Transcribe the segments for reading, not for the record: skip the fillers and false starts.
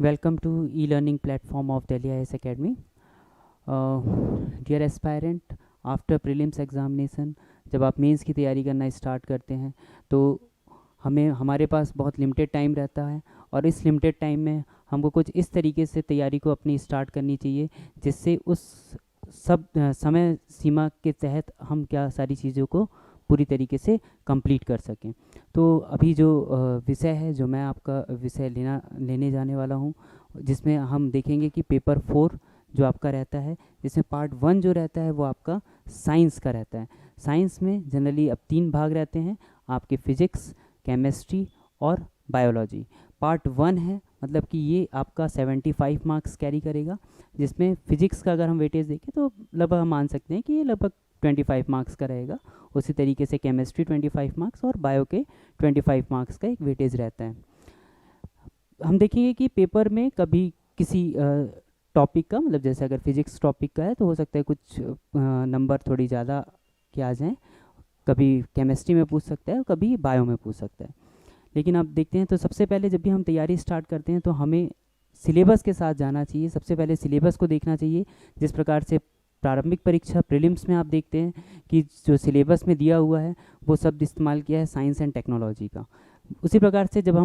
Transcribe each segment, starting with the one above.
Welcome to e-learning platform of Delhi IAS Academy. Dear aspirant, after prelims examination जब आप mains की तैयारी करना स्टार्ट करते हैं तो हमारे पास बहुत लिमिटेड टाइम रहता है और इस लिमिटेड टाइम में हमको कुछ इस तरीके से तैयारी को अपनी स्टार्ट करनी चाहिए जिससे उस सब समय सीमा के तहत हम क्या सारी चीज़ों को पूरी तरीके से कंप्लीट कर सकें। तो अभी जो विषय है जो मैं आपका विषय लेने जाने वाला हूँ, जिसमें हम देखेंगे कि पेपर 4 जो आपका रहता है, जिसमें पार्ट 1 जो रहता है वो आपका साइंस का रहता है। साइंस में जनरली अब 3 भाग रहते हैं आपके, फिजिक्स, केमिस्ट्री और बायोलॉजी। पार्ट 1 है, मतलब कि ये आपका 75 मार्क्स कैरी करेगा, जिसमें फिजिक्स का अगर हम वेटेज देखें तो लगभग हम मान सकते हैं कि ये लगभग 25 मार्क्स का रहेगा। उसी तरीके से केमिस्ट्री 25 मार्क्स और बायो के 25 मार्क्स का एक वेटेज रहता है। हम देखेंगे कि पेपर में कभी किसी टॉपिक का, मतलब जैसे अगर फिजिक्स टॉपिक का है तो हो सकता है कुछ नंबर थोड़ी ज़्यादा के आ जाएँ, कभी केमिस्ट्री में पूछ सकता है और कभी बायो में पूछ सकता है। लेकिन आप देखते हैं तो सबसे पहले जब भी हम तैयारी स्टार्ट करते हैं तो हमें सिलेबस के साथ जाना चाहिए। सबसे पहले सिलेबस को देखना चाहिए। जिस प्रकार से प्रारंभिक परीक्षा प्रीलिम्स में आप देखते हैं कि जो सिलेबस में दिया हुआ है वो शब्द इस्तेमाल किया है साइंस एंड टेक्नोलॉजी का। उसी प्रकार से जब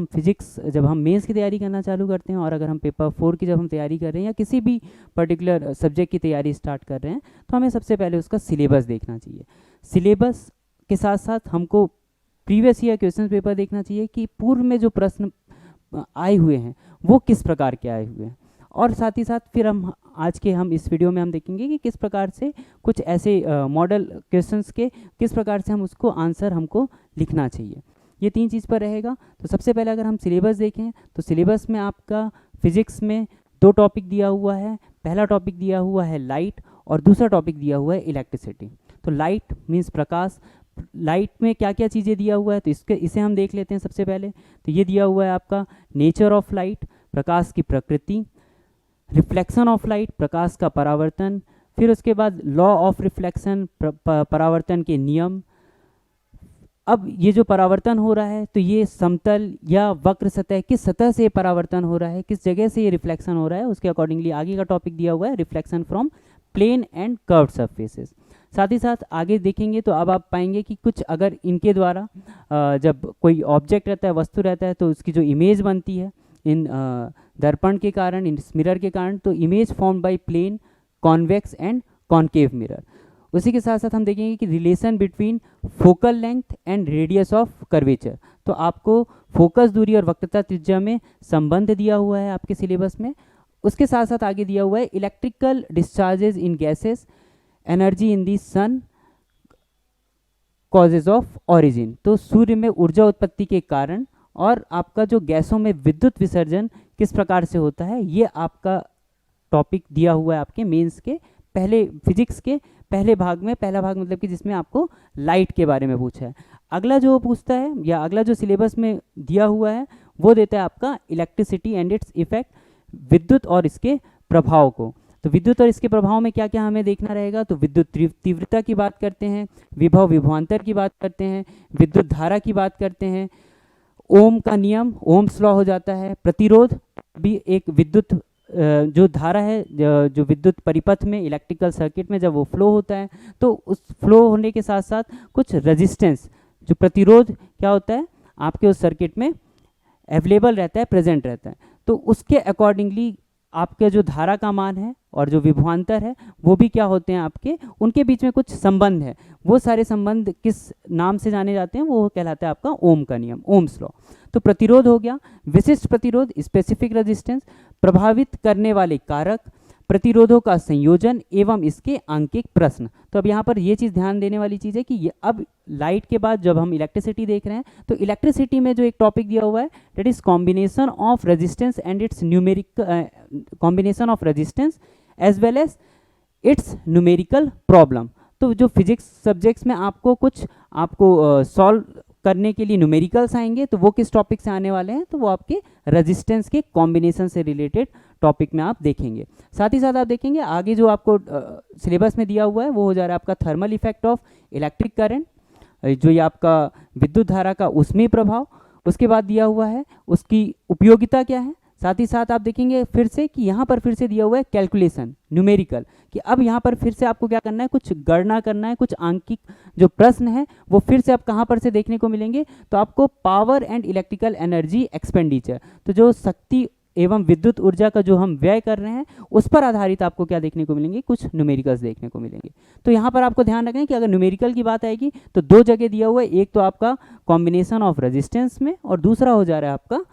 हम मेंस की तैयारी करना चालू करते हैं और अगर हम पेपर 4 की जब हम तैयारी कर रहे हैं या किसी भी पर्टिकुलर सब्जेक्ट की तैयारी स्टार्ट कर रहे हैं तो हमें सबसे पहले उसका सिलेबस देखना चाहिए। सिलेबस के साथ साथ हमको प्रीवियस ईयर क्वेश्चन पेपर देखना चाहिए कि पूर्व में जो प्रश्न आए हुए हैं वो किस प्रकार के आए हुए हैं, और साथ ही साथ फिर हम इस वीडियो में हम देखेंगे कि किस प्रकार से कुछ ऐसे मॉडल क्वेश्चंस के किस प्रकार से हम उसको आंसर हमको लिखना चाहिए। ये 3 चीज़ पर रहेगा। तो सबसे पहले अगर हम सिलेबस देखें तो सिलेबस में आपका फिजिक्स में 2 टॉपिक दिया हुआ है। पहला टॉपिक दिया हुआ है लाइट और दूसरा टॉपिक दिया हुआ है इलेक्ट्रिसिटी। तो लाइट मीन्स प्रकाश। लाइट में क्या क्या चीज़ें दिया हुआ है तो इसे हम देख लेते हैं। सबसे पहले तो ये दिया हुआ है आपका नेचर ऑफ लाइट, प्रकाश की प्रकृति, रिफ्लेक्शन ऑफ लाइट, प्रकाश का परावर्तन, फिर उसके बाद लॉ ऑफ रिफ्लेक्शन, परावर्तन के नियम। अब ये जो परावर्तन हो रहा है तो ये समतल या वक्र सतह, किस सतह से परावर्तन हो रहा है, किस जगह से ये रिफ्लेक्शन हो रहा है, उसके अकॉर्डिंगली आगे का टॉपिक दिया हुआ है reflection from plane and curved surfaces. साथ ही साथ आगे देखेंगे तो अब आप पाएंगे कि कुछ अगर इनके द्वारा जब कोई ऑब्जेक्ट रहता है, वस्तु रहता है, तो उसकी जो इमेज बनती है इन दर्पण के कारण, इन मिरर के कारण, तो image form by plane, convex and concave mirror. उसी के साथ साथ हम देखेंगे कि relation between focal length and radius of curvature. तो आपको फोकस दूरी और वक्रता त्रिज्या में संबंध दिया हुआ है आपके सिलेबस में। उसके साथ साथ आगे दिया हुआ है electrical discharges in gases, energy in the sun, causes of origin. तो सूर्य में ऊर्जा उत्पत्ति के कारण और आपका जो गैसों में विद्युत विसर्जन किस प्रकार से होता है, ये आपका टॉपिक दिया हुआ है आपके मेंस के पहले फिजिक्स के पहले भाग में। पहला भाग मतलब कि जिसमें आपको लाइट के बारे में पूछा है। अगला जो पूछता है या अगला जो सिलेबस में दिया हुआ है वो देता है आपका इलेक्ट्रिसिटी एंड इट्स इफेक्ट, विद्युत और इसके प्रभाव को। तो विद्युत और इसके प्रभाव में क्या क्या हमें देखना रहेगा, तो विद्युत तीव्रता की बात करते हैं, विभव विभवांतर की बात करते हैं, विद्युत धारा की बात करते हैं, ओम का नियम, ओम्स लॉ हो जाता है, प्रतिरोध भी एक विद्युत जो धारा है जो विद्युत परिपथ में, इलेक्ट्रिकल सर्किट में जब वो फ्लो होता है तो उस फ्लो होने के साथ साथ कुछ रेजिस्टेंस, जो प्रतिरोध क्या होता है आपके उस सर्किट में अवेलेबल रहता है, प्रेजेंट रहता है। तो उसके अकॉर्डिंगली आपके जो धारा का मान है और जो विभवांतर है वो भी क्या होते हैं आपके, उनके बीच में कुछ संबंध है। वो सारे संबंध किस नाम से जाने जाते हैं, वो कहलाता है आपका ओम का नियम, ओम्स लॉ। तो प्रतिरोध हो गया, विशिष्ट प्रतिरोध, स्पेसिफिक रेजिस्टेंस, प्रभावित करने वाले कारक, प्रतिरोधों का संयोजन एवं इसके आंकिक प्रश्न। तो अब यहाँ पर ये चीज़ ध्यान देने वाली चीज़ है कि ये अब लाइट के बाद जब हम इलेक्ट्रिसिटी देख रहे हैं तो इलेक्ट्रिसिटी में जो एक टॉपिक दिया हुआ है that is combination of resistance and its numerical, combination of resistance as well as its numerical problem. तो जो फिजिक्स सब्जेक्ट्स में आपको सॉल्व करने के लिए न्यूमेरिकल्स आएंगे तो वो किस टॉपिक से आने वाले हैं, तो वो आपके रेजिस्टेंस के कॉम्बिनेशन से रिलेटेड टॉपिक में आप देखेंगे। साथ ही साथ आप देखेंगे आगे जो आपको सिलेबस में दिया हुआ है वो हो जा रहा है आपका thermal effect of electric current, जो ये आपका विद्युत धारा का ऊष्मीय प्रभाव। उसके बाद दिया हुआ है उसकी उपयोगिता क्या है, साथ ही साथ आप देखेंगे फिर से कि यहाँ पर फिर से दिया हुआ है कैलकुलेशन न्यूमेरिकल, कि अब यहाँ पर फिर से आपको क्या करना है, कुछ गणना करना है, कुछ आंकिक जो प्रश्न है वो फिर से आप कहाँ पर से देखने को मिलेंगे, तो आपको power and electrical energy expenditure, तो जो शक्ति एवं विद्युत ऊर्जा का जो हम व्यय कर रहे हैं उस पर आधारित आपको क्या देखने को मिलेंगे, कुछ न्यूमेरिकल्स देखने को मिलेंगे। तो यहाँ पर आपको ध्यान रखें कि अगर न्यूमेरिकल की बात आएगी तो दो जगह दिया हुआ है, एक तो आपका कॉम्बिनेशन ऑफ रेजिस्टेंस में और दूसरा हो जा रहा है आपका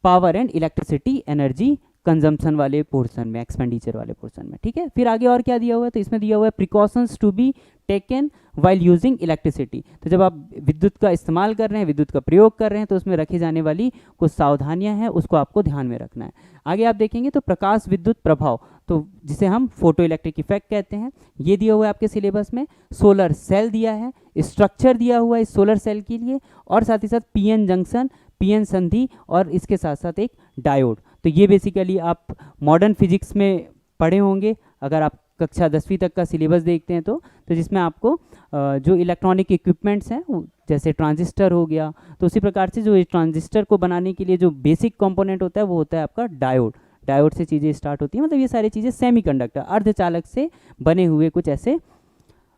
power and electricity energy consumption वाले पोर्शन में, एक्सपेंडिचर वाले पोर्शन में। ठीक है, फिर आगे और क्या दिया हुआ है, तो इसमें दिया हुआ है precautions to be taken while using electricity, तो जब आप विद्युत का इस्तेमाल कर रहे हैं, विद्युत का प्रयोग कर रहे हैं, तो उसमें रखी जाने वाली कुछ सावधानियां हैं, उसको आपको ध्यान में रखना है। आगे आप देखेंगे तो प्रकाश विद्युत प्रभाव, तो जिसे हम फोटो इलेक्ट्रिक इफेक्ट कहते हैं, ये दिया हुआ है आपके सिलेबस में। सोलर सेल दिया है, स्ट्रक्चर दिया हुआ है इस सोलर सेल के लिए, और साथ ही साथ पीएन जंक्शन, पीएन संधि, और इसके साथ साथ एक डायोड। तो ये बेसिकली आप मॉडर्न फिजिक्स में पढ़े होंगे अगर आप कक्षा 10वीं तक का सिलेबस देखते हैं तो जिसमें आपको जो इलेक्ट्रॉनिक इक्विपमेंट्स हैं जैसे ट्रांजिस्टर हो गया, तो उसी प्रकार से जो ट्रांजिस्टर को बनाने के लिए जो बेसिक कंपोनेंट होता है वो होता है आपका डायोड। डायोड से चीज़ें स्टार्ट होती हैं, मतलब ये सारी चीज़ें सेमीकंडक्टर अर्धचालक से बने हुए कुछ ऐसे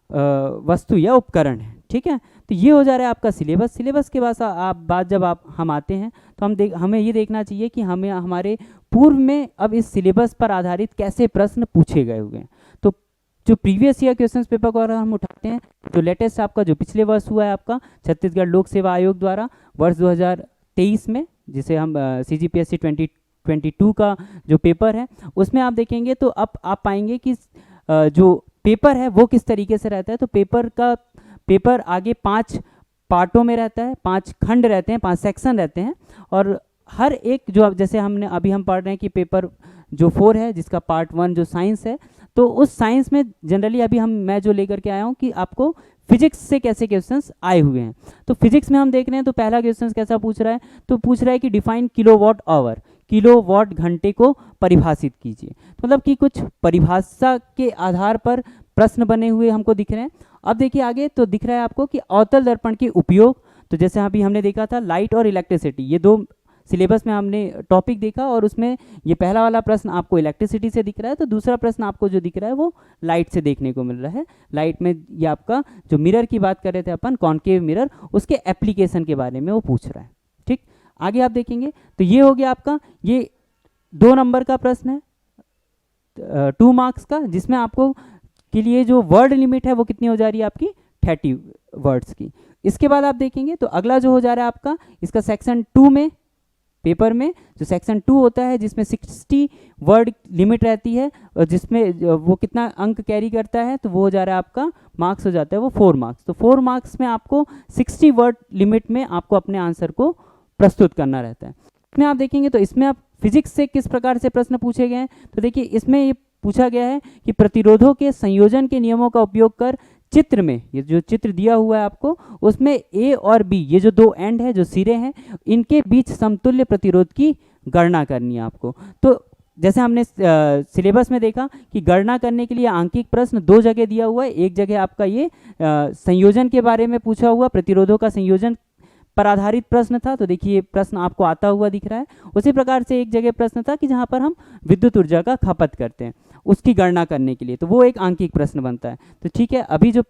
वस्तु या उपकरण है। ठीक है, तो ये हो जा रहा है आपका सिलेबस। सिलेबस के बाद जब हम आते हैं तो हमें ये देखना चाहिए कि हमें हमारे पूर्व में अब इस सिलेबस पर आधारित कैसे प्रश्न पूछे गए हुए हैं। तो जो प्रीवियस ईयर क्वेश्चन पेपर को अगर हम उठाते हैं, जो लेटेस्ट आपका जो पिछले वर्ष हुआ है आपका छत्तीसगढ़ लोक सेवा आयोग द्वारा वर्ष 2023 में, जिसे हम CGPSC 2022 का जो पेपर है उसमें आप देखेंगे तो अब आप पाएंगे कि जो पेपर है वो किस तरीके से रहता है। तो पेपर आगे 5 पार्टों में रहता है, 5 खंड रहते हैं, 5 सेक्शन रहते हैं, और हर एक जो जैसे हम पढ़ रहे हैं कि पेपर जो 4 है जिसका पार्ट 1 जो साइंस है, तो उस साइंस में जनरली अभी मैं जो लेकर के आया हूँ कि आपको फिजिक्स से कैसे क्वेश्चंस आए हुए हैं। तो फिजिक्स में हम देख रहे हैं तो पहला क्वेश्चन कैसा पूछ रहा है, तो पूछ रहा है कि डिफाइन किलोवाट आवर, किलोवाट घंटे को परिभाषित कीजिए। मतलब कि कुछ परिभाषा के आधार पर प्रश्न बने हुए हमको दिख रहे हैं। अब देखिए आगे तो दिख रहा है आपको कि अवतल दर्पण के उपयोग, तो जैसे अभी हमने देखा था लाइट और इलेक्ट्रिसिटी, ये दो सिलेबस में हमने टॉपिक देखा, और उसमें ये पहला वाला प्रश्न आपको इलेक्ट्रिसिटी से दिख रहा है, तो दूसरा प्रश्न आपको जो दिख रहा है वो लाइट से देखने को मिल रहा है। लाइट में ये आपका जो मिरर की बात कर रहे थे अपन, कॉन्केव मिरर, उसके एप्लीकेशन के बारे में वो पूछ रहा है। ठीक, आगे आप देखेंगे तो ये हो गया आपका, ये 2 नंबर का प्रश्न है 2 मार्क्स का, जिसमें आपको के लिए जो वर्ड लिमिट है वो कितनी हो जा रही है आपकी 30 वर्ड्स की। इसके बाद आप देखेंगे तो अगला जो हो जा रहा है आपका इसका सेक्शन 2 में, पेपर में जो सेक्शन 2 होता है जिसमें 60 वर्ड लिमिट रहती है, और जिसमें वो कितना अंक कैरी करता है, तो वो हो जा रहा है आपका मार्क्स हो जाता है वो 4 मार्क्स। तो 4 मार्क्स में आपको 60 वर्ड लिमिट में आपको अपने आंसर को प्रस्तुत करना रहता है। इसमें आप देखेंगे तो इसमें आप फिजिक्स से किस प्रकार से प्रश्न पूछे गए हैं, तो देखिए इसमें ये पूछा गया है कि प्रतिरोधों के संयोजन के नियमों का उपयोग कर चित्र में, ये जो चित्र दिया हुआ है आपको, उसमें ए और बी, ये जो 2 एंड है, जो सिरे हैं, इनके बीच समतुल्य प्रतिरोध की गणना करनी है आपको। तो जैसे हमने सिलेबस में देखा कि गणना करने के लिए आंकिक प्रश्न 2 जगह दिया हुआ है। एक जगह आपका ये संयोजन के बारे में पूछा हुआ, प्रतिरोधों का संयोजन पर आधारित प्रश्न था, तो देखिए प्रश्न आपको आता हुआ दिख रहा है। उसी प्रकार से एक जगह प्रश्न था कि जहाँ पर हम विद्युत ऊर्जा का खपत करते हैं उसकी गणना करने के लिए, तो वो एक आंकिक प्रश्न बनता है। तो ठीक है, अभी जो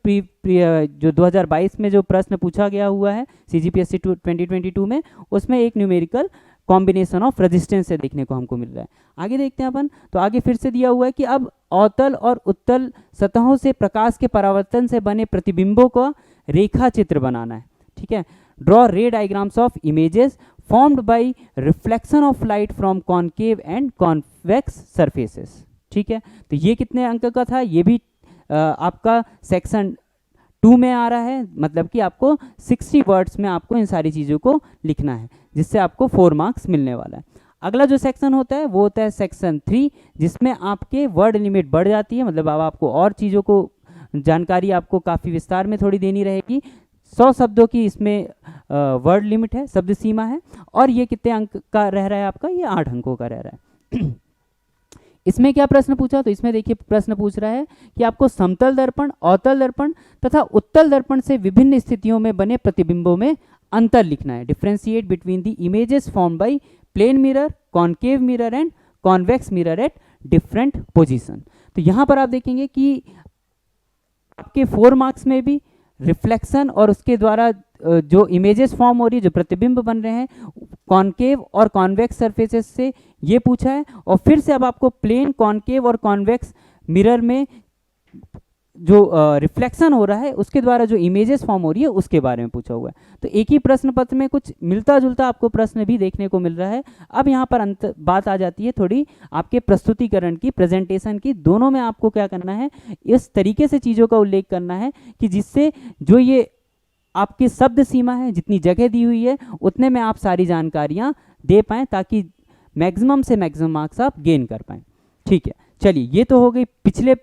जो 2022 में जो प्रश्न पूछा गया हुआ है CGPSC 2022 में, उसमें एक न्यूमेरिकल कॉम्बिनेशन ऑफ रेजिस्टेंस से देखने को हमको मिल रहा है। आगे देखते हैं अपन, तो आगे फिर से दिया हुआ है कि अब अवतल और उत्तल सतहों से प्रकाश के परावर्तन से बने प्रतिबिंबों का रेखा चित्र बनाना है। ठीक है, ड्रॉ रे diagrams of images formed bye reflection of light from concave and convex surfaces. ठीक है, तो ये कितने अंक का था, ये भी आपका सेक्शन 2 में आ रहा है, मतलब कि आपको 60 वर्ड्स में आपको इन सारी चीज़ों को लिखना है, जिससे आपको 4 मार्क्स मिलने वाला है। अगला जो सेक्शन होता है वो होता है सेक्शन 3, जिसमें आपके वर्ड लिमिट बढ़ जाती है, मतलब अब आपको और चीज़ों को जानकारी आपको काफ़ी विस्तार में थोड़ी देनी रहेगी। 100 शब्दों की इसमें वर्ड लिमिट है, शब्द सीमा है, और ये कितने अंक का रह रहा है आपका, ये 8 अंकों का रह रहा है। इसमें क्या प्रश्न पूछा, तो इसमें देखिए प्रश्न पूछ रहा है कि आपको समतल दर्पण, अवतल दर्पण तथा उत्तल दर्पण से विभिन्न स्थितियों में बने प्रतिबिंबों में अंतर लिखना है। Differentiate between the images formed by plane mirror, concave mirror and convex mirror at different position. तो यहाँ पर आप देखेंगे कि आपके 4 मार्क्स में भी रिफ्लेक्शन और उसके द्वारा जो इमेजेस फॉर्म हो रही है, जो प्रतिबिंब बन रहे हैं कॉनकेव और कॉन्वेक्स सरफेसेस से, ये पूछा है। और फिर से अब आपको प्लेन कॉनकेव और कॉन्वेक्स मिरर में जो रिफ्लेक्शन हो रहा है उसके द्वारा जो इमेजेस फॉर्म हो रही है उसके बारे में पूछा हुआ है। तो एक ही प्रश्न पत्र में कुछ मिलता जुलता आपको प्रश्न भी देखने को मिल रहा है। अब यहाँ पर बात आ जाती है थोड़ी आपके प्रस्तुतिकरण की, प्रेजेंटेशन की। दोनों में आपको क्या करना है, इस तरीके से चीज़ों का उल्लेख करना है कि जिससे जो ये आपकी शब्द सीमा है, जितनी जगह दी हुई है उतने में आप सारी जानकारियाँ दे पाएँ, ताकि मैक्सिमम से मैक्सिमम मार्क्स आप गेन कर पाएँ। ठीक है, चलिए ये तो हो गई पिछले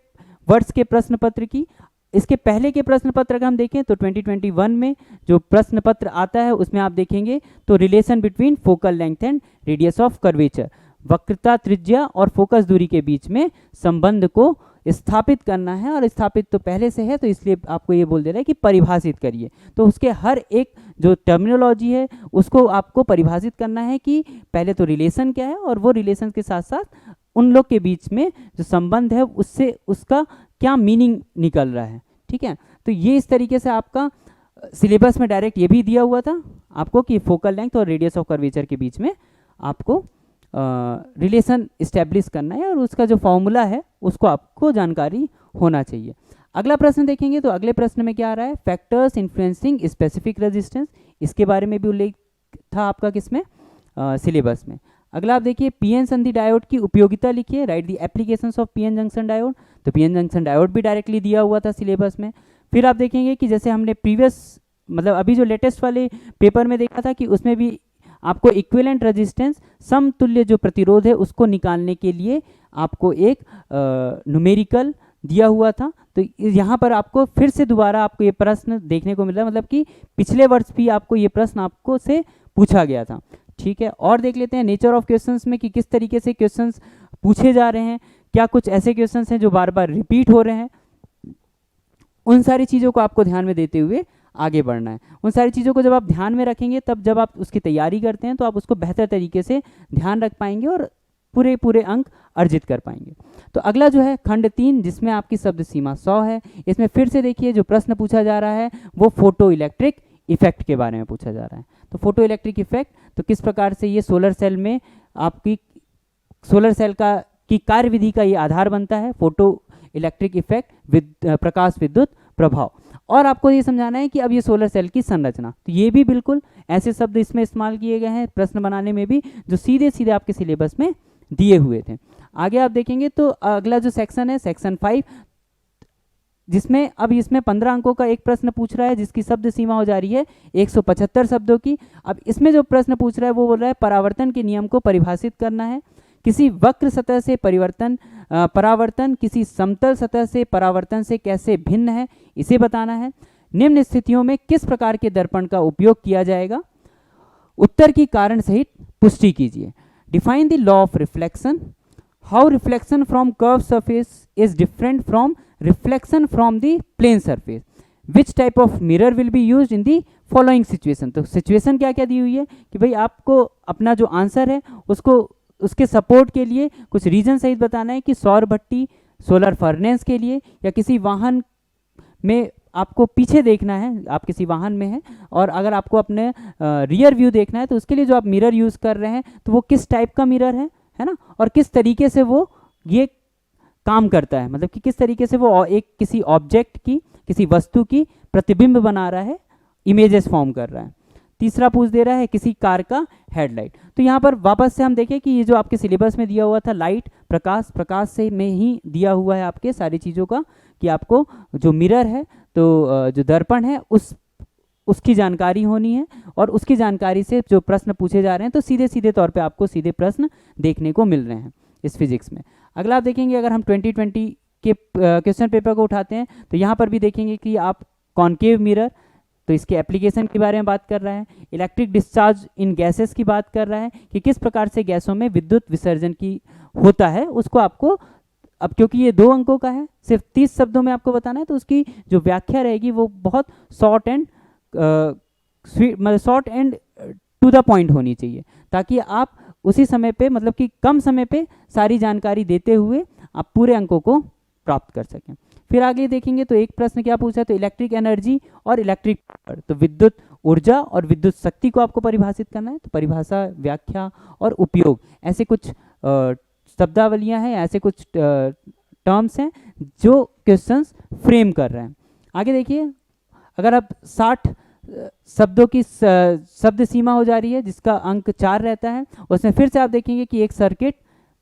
वर्ष के प्रश्न पत्र की। इसके पहले के प्रश्न पत्र अगर हम देखें तो 2021 में जो प्रश्न पत्र आता है उसमें आप देखेंगे तो relation between focal length and radius of curvature, वक्रता त्रिज्या और फोकस दूरी के बीच में संबंध को स्थापित करना है। और स्थापित तो पहले से है, तो इसलिए आपको ये बोल दे रहा है कि परिभाषित करिए। तो उसके हर एक जो टर्मिनोलॉजी है उसको आपको परिभाषित करना है कि पहले तो रिलेशन क्या है, और वो रिलेशन के साथ साथ उन लोग के बीच में जो संबंध है उससे उसका क्या मीनिंग निकल रहा है। ठीक है, तो ये इस तरीके से आपका सिलेबस में डायरेक्ट ये भी दिया हुआ था आपको कि फोकल लेंथ और रेडियस ऑफ कर्वेचर के बीच में आपको रिलेशन इस्टेब्लिश करना है, और उसका जो फॉर्मूला है उसको आपको जानकारी होना चाहिए। अगला प्रश्न देखेंगे तो अगले प्रश्न में क्या आ रहा है, फैक्टर्स इन्फ्लुएंसिंग स्पेसिफिक रेजिस्टेंस। इसके बारे में भी उल्लेख था आपका किसमें, सिलेबस में। अगला आप देखिए पीएन संधि डायोड की उपयोगिता लिखिए, right the applications of PN junction diode. तो पीएन जंक्शन डायोड भी डायरेक्टली दिया हुआ था सिलेबस में। फिर आप देखेंगे कि जैसे हमने प्रीवियस मतलब अभी जो लेटेस्ट वाले पेपर में देखा था कि उसमें भी आपको इक्विवेलेंट रेजिस्टेंस, समतुल्य जो प्रतिरोध है उसको निकालने के लिए आपको एक न्यूमेरिकल दिया हुआ था। तो यहाँ पर आपको फिर से दोबारा आपको ये प्रश्न देखने को मिल रहा है, मतलब कि पिछले वर्ष भी आपको ये प्रश्न आपको से पूछा गया था। ठीक है, और देख लेते हैं नेचर ऑफ क्वेश्चंस में कि किस तरीके से क्वेश्चंस पूछे जा रहे हैं। क्या कुछ ऐसे क्वेश्चंस हैं जो बार बार रिपीट हो रहे हैं, उन सारी चीज़ों को आपको ध्यान में देते हुए आगे बढ़ना है। उन सारी चीज़ों को जब आप ध्यान में रखेंगे तब जब आप उसकी तैयारी करते हैं तो आप उसको बेहतर तरीके से ध्यान रख पाएंगे और पूरे अंक अर्जित कर पाएंगे। तो अगला जो है खंड 3, जिसमें आपकी शब्द सीमा 100 है। इसमें फिर से देखिए जो प्रश्न पूछा जा रहा है वो फोटो इलेक्ट्रिक इफेक्ट के बारे में पूछा जा रहा है। तो फोटो इलेक्ट्रिक इफेक्ट, तो किस प्रकार से ये सोलर सेल में आपकी सोलर सेल का की कार्य विधि का ये आधार बनता है, फोटो इलेक्ट्रिक इफेक्ट, प्रकाश विद्युत प्रभाव। और आपको ये समझाना है कि अब ये सोलर सेल की संरचना, तो ये भी बिल्कुल ऐसे शब्द इसमें इस्तेमाल किए गए हैं प्रश्न बनाने में भी जो सीधे सीधे आपके सिलेबस में दिए हुए थे। आगे आप देखेंगे तो अगला जो सेक्शन है सेक्शन 5, जिसमें अब इसमें 15 अंकों का एक प्रश्न पूछ रहा है जिसकी शब्द सीमा हो जा रही है 175 शब्दों की। अब इसमें जो प्रश्न पूछ रहा है वो बोल रहा है परावर्तन के नियम को परिभाषित करना है। किसी वक्र सतह से परावर्तन किसी समतल सतह से परावर्तन से कैसे भिन्न है, इसे बताना है। निम्न स्थितियों में किस प्रकार के दर्पण का उपयोग किया जाएगा, उत्तर की कारण सहित पुष्टि कीजिए। Define the law of reflection, how reflection from curve surface is different from reflection from the plane surface, which type of mirror will be used in the following situation. तो सिचुएशन क्या क्या दी हुई है कि भाई आपको अपना जो आंसर है उसको उसके सपोर्ट के लिए कुछ रीजन सहित बताना है कि सौर भट्टी, सोलर फर्नेस के लिए, या किसी वाहन में आपको पीछे देखना है, आप किसी वाहन में हैं और अगर आपको अपने रियर व्यू देखना है तो उसके लिए जो आप मिरर यूज़ कर रहे हैं तो वो किस टाइप का मिरर है ना, और किस तरीके से वो ये काम करता है, मतलब कि किस तरीके से वो एक किसी ऑब्जेक्ट की, किसी वस्तु की प्रतिबिंब बना रहा है, इमेजेस फॉर्म कर रहा है। तीसरा पूछ दे रहा है किसी कार का हेडलाइट। तो यहाँ पर वापस से हम देखें कि ये जो आपके सिलेबस में दिया हुआ था लाइट, प्रकाश से में ही दिया हुआ है आपके सारी चीज़ों का कि आपको जो मिरर है, तो जो दर्पण है उसकी जानकारी होनी है, और उसकी जानकारी से जो प्रश्न पूछे जा रहे हैं तो सीधे सीधे तौर पे आपको सीधे प्रश्न देखने को मिल रहे हैं इस फिजिक्स में। अगला आप देखेंगे अगर हम 2020 के क्वेश्चन पेपर को उठाते हैं तो यहाँ पर भी देखेंगे कि आप कॉनकेव मिरर, तो इसके एप्लीकेशन के बारे में बात कर रहा है। इलेक्ट्रिक डिस्चार्ज इन गैसेस की बात कर रहा है कि किस प्रकार से गैसों में विद्युत विसर्जन की होता है, उसको आपको, अब क्योंकि ये 2 अंकों का है, सिर्फ 30 शब्दों में आपको बताना है, तो उसकी जो व्याख्या रहेगी वो बहुत short and to the point होनी चाहिए, ताकि आप उसी समय पे मतलब कि कम समय पे सारी जानकारी देते हुए आप पूरे अंकों को प्राप्त कर सकें। फिर आगे देखेंगे तो एक प्रश्न क्या पूछा है, तो इलेक्ट्रिक एनर्जी और इलेक्ट्रिक पावर, तो विद्युत ऊर्जा और विद्युत शक्ति को आपको परिभाषित करना है। तो परिभाषा, व्याख्या और उपयोग, ऐसे कुछ शब्दावलियां हैं, ऐसे कुछ टर्म्स हैं जो क्वेश्चंस फ्रेम कर रहे हैं। आगे देखिए, अगर आप 60 शब्दों की शब्द सीमा हो जा रही है जिसका अंक 4 रहता है, उसमें फिर से आप देखेंगे कि एक सर्किट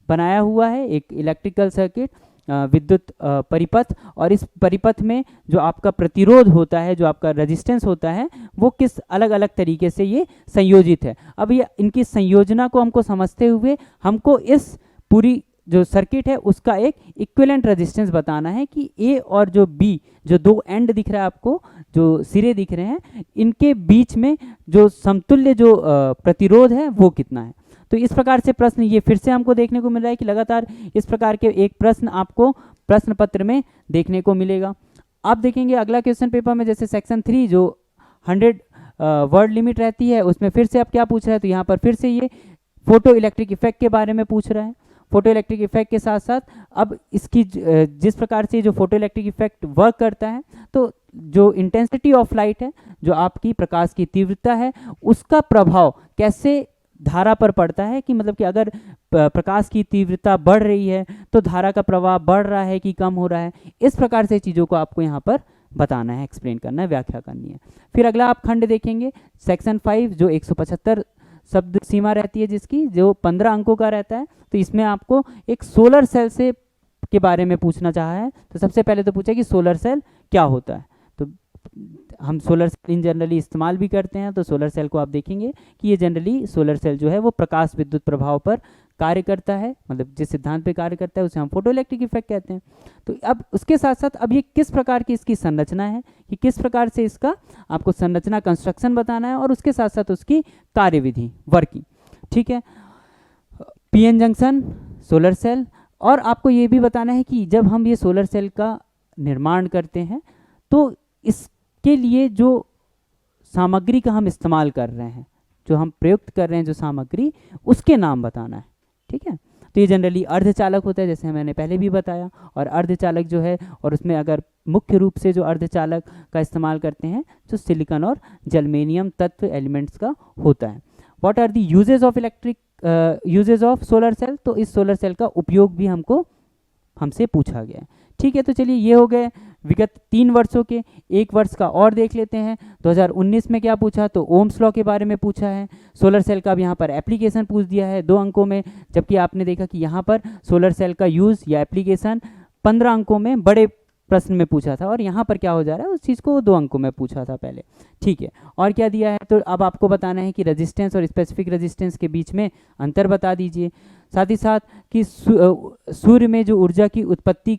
बनाया हुआ है, एक इलेक्ट्रिकल सर्किट, विद्युत परिपथ, और इस परिपथ में जो आपका प्रतिरोध होता है, जो आपका रेजिस्टेंस होता है, वो किस अलग अलग तरीके से ये संयोजित है। अब ये इनकी संयोजना को हमको समझते हुए हमको इस पूरी जो सर्किट है उसका एक इक्विवेलेंट रेजिस्टेंस बताना है कि ए और जो बी, जो दो एंड दिख रहा है आपको, जो सिरे दिख रहे हैं, इनके बीच में जो समतुल्य जो प्रतिरोध है वो कितना है। तो इस प्रकार से प्रश्न ये फिर से हमको देखने को मिल रहा है कि लगातार इस प्रकार के एक प्रश्न आपको प्रश्न पत्र में देखने को मिलेगा। आप देखेंगे अगला क्वेश्चन पेपर में, जैसे सेक्शन 3 जो 100 वर्ड लिमिट रहती है, उसमें फिर से आप क्या पूछ रहा है, तो यहाँ पर फिर से ये फोटो इलेक्ट्रिक इफेक्ट के बारे में पूछ रहा है। फोटो इलेक्ट्रिक इफेक्ट के साथ साथ अब इसकी जिस प्रकार से जो फोटो इलेक्ट्रिक इफेक्ट वर्क करता है, तो जो इंटेंसिटी ऑफ लाइट है, जो आपकी प्रकाश की तीव्रता है, उसका प्रभाव कैसे धारा पर पड़ता है, कि मतलब कि अगर प्रकाश की तीव्रता बढ़ रही है तो धारा का प्रवाह बढ़ रहा है कि कम हो रहा है। इस प्रकार से चीज़ों को आपको यहाँ पर बताना है, एक्सप्लेन करना है, व्याख्या करनी है। फिर अगला आप खंड देखेंगे सेक्शन 5 जो 175 शब्द सीमा रहती है, जिसकी जो 15 अंकों का रहता है। तो इसमें आपको एक सोलर सेल से के बारे में पूछना चाहा है। तो सबसे पहले तो पूछा कि सोलर सेल क्या होता है। तो हम सोलर सेल इन जनरली इस्तेमाल भी करते हैं। तो सोलर सेल को आप देखेंगे कि ये जनरली सोलर सेल जो है वो प्रकाश विद्युत प्रभाव पर कार्य करता है, मतलब जिस सिद्धांत पे कार्य करता है उसे हम फोटो इलेक्ट्रिक इफेक्ट कहते हैं। तो अब उसके साथ साथ अब ये किस प्रकार की इसकी संरचना है, कि किस प्रकार से इसका आपको संरचना कंस्ट्रक्शन बताना है, और उसके साथ साथ उसकी कार्यविधि वर्किंग। ठीक है, पीएन जंक्शन, सोलर सेल, और आपको ये भी बताना है कि जब हम ये सोलर सेल का निर्माण करते हैं तो इसके लिए जो सामग्री का हम इस्तेमाल कर रहे हैं, जो हम प्रयुक्त कर रहे हैं जो सामग्री, उसके नाम बताना है। ठीक है, तो ये जनरली अर्धचालक होता है, जैसे मैंने पहले भी बताया। और अर्धचालक जो है, और उसमें अगर मुख्य रूप से जो अर्धचालक का इस्तेमाल करते हैं जो सिलिकॉन और जर्मेनियम तत्व एलिमेंट्स का होता है। What are the uses of uses of solar cell, तो इस सोलर सेल का उपयोग भी हमसे पूछा गया है। ठीक है, तो चलिए ये हो गए विगत 3 वर्षों के। एक वर्ष का और देख लेते हैं। 2019 में क्या पूछा, तो ओम्स लॉ के बारे में पूछा है। सोलर सेल का भी यहाँ पर एप्लीकेशन पूछ दिया है 2 अंकों में, जबकि आपने देखा कि यहाँ पर सोलर सेल का यूज़ या एप्लीकेशन 15 अंकों में बड़े प्रश्न में पूछा था, और यहाँ पर क्या हो जा रहा है, उस चीज़ को 2 अंकों में पूछा था पहले। ठीक है, और क्या दिया है, तो अब आपको बताना है कि रेजिस्टेंस और स्पेसिफिक रेजिस्टेंस के बीच में अंतर बता दीजिए। साथ ही साथ कि सूर्य में जो ऊर्जा की उत्पत्ति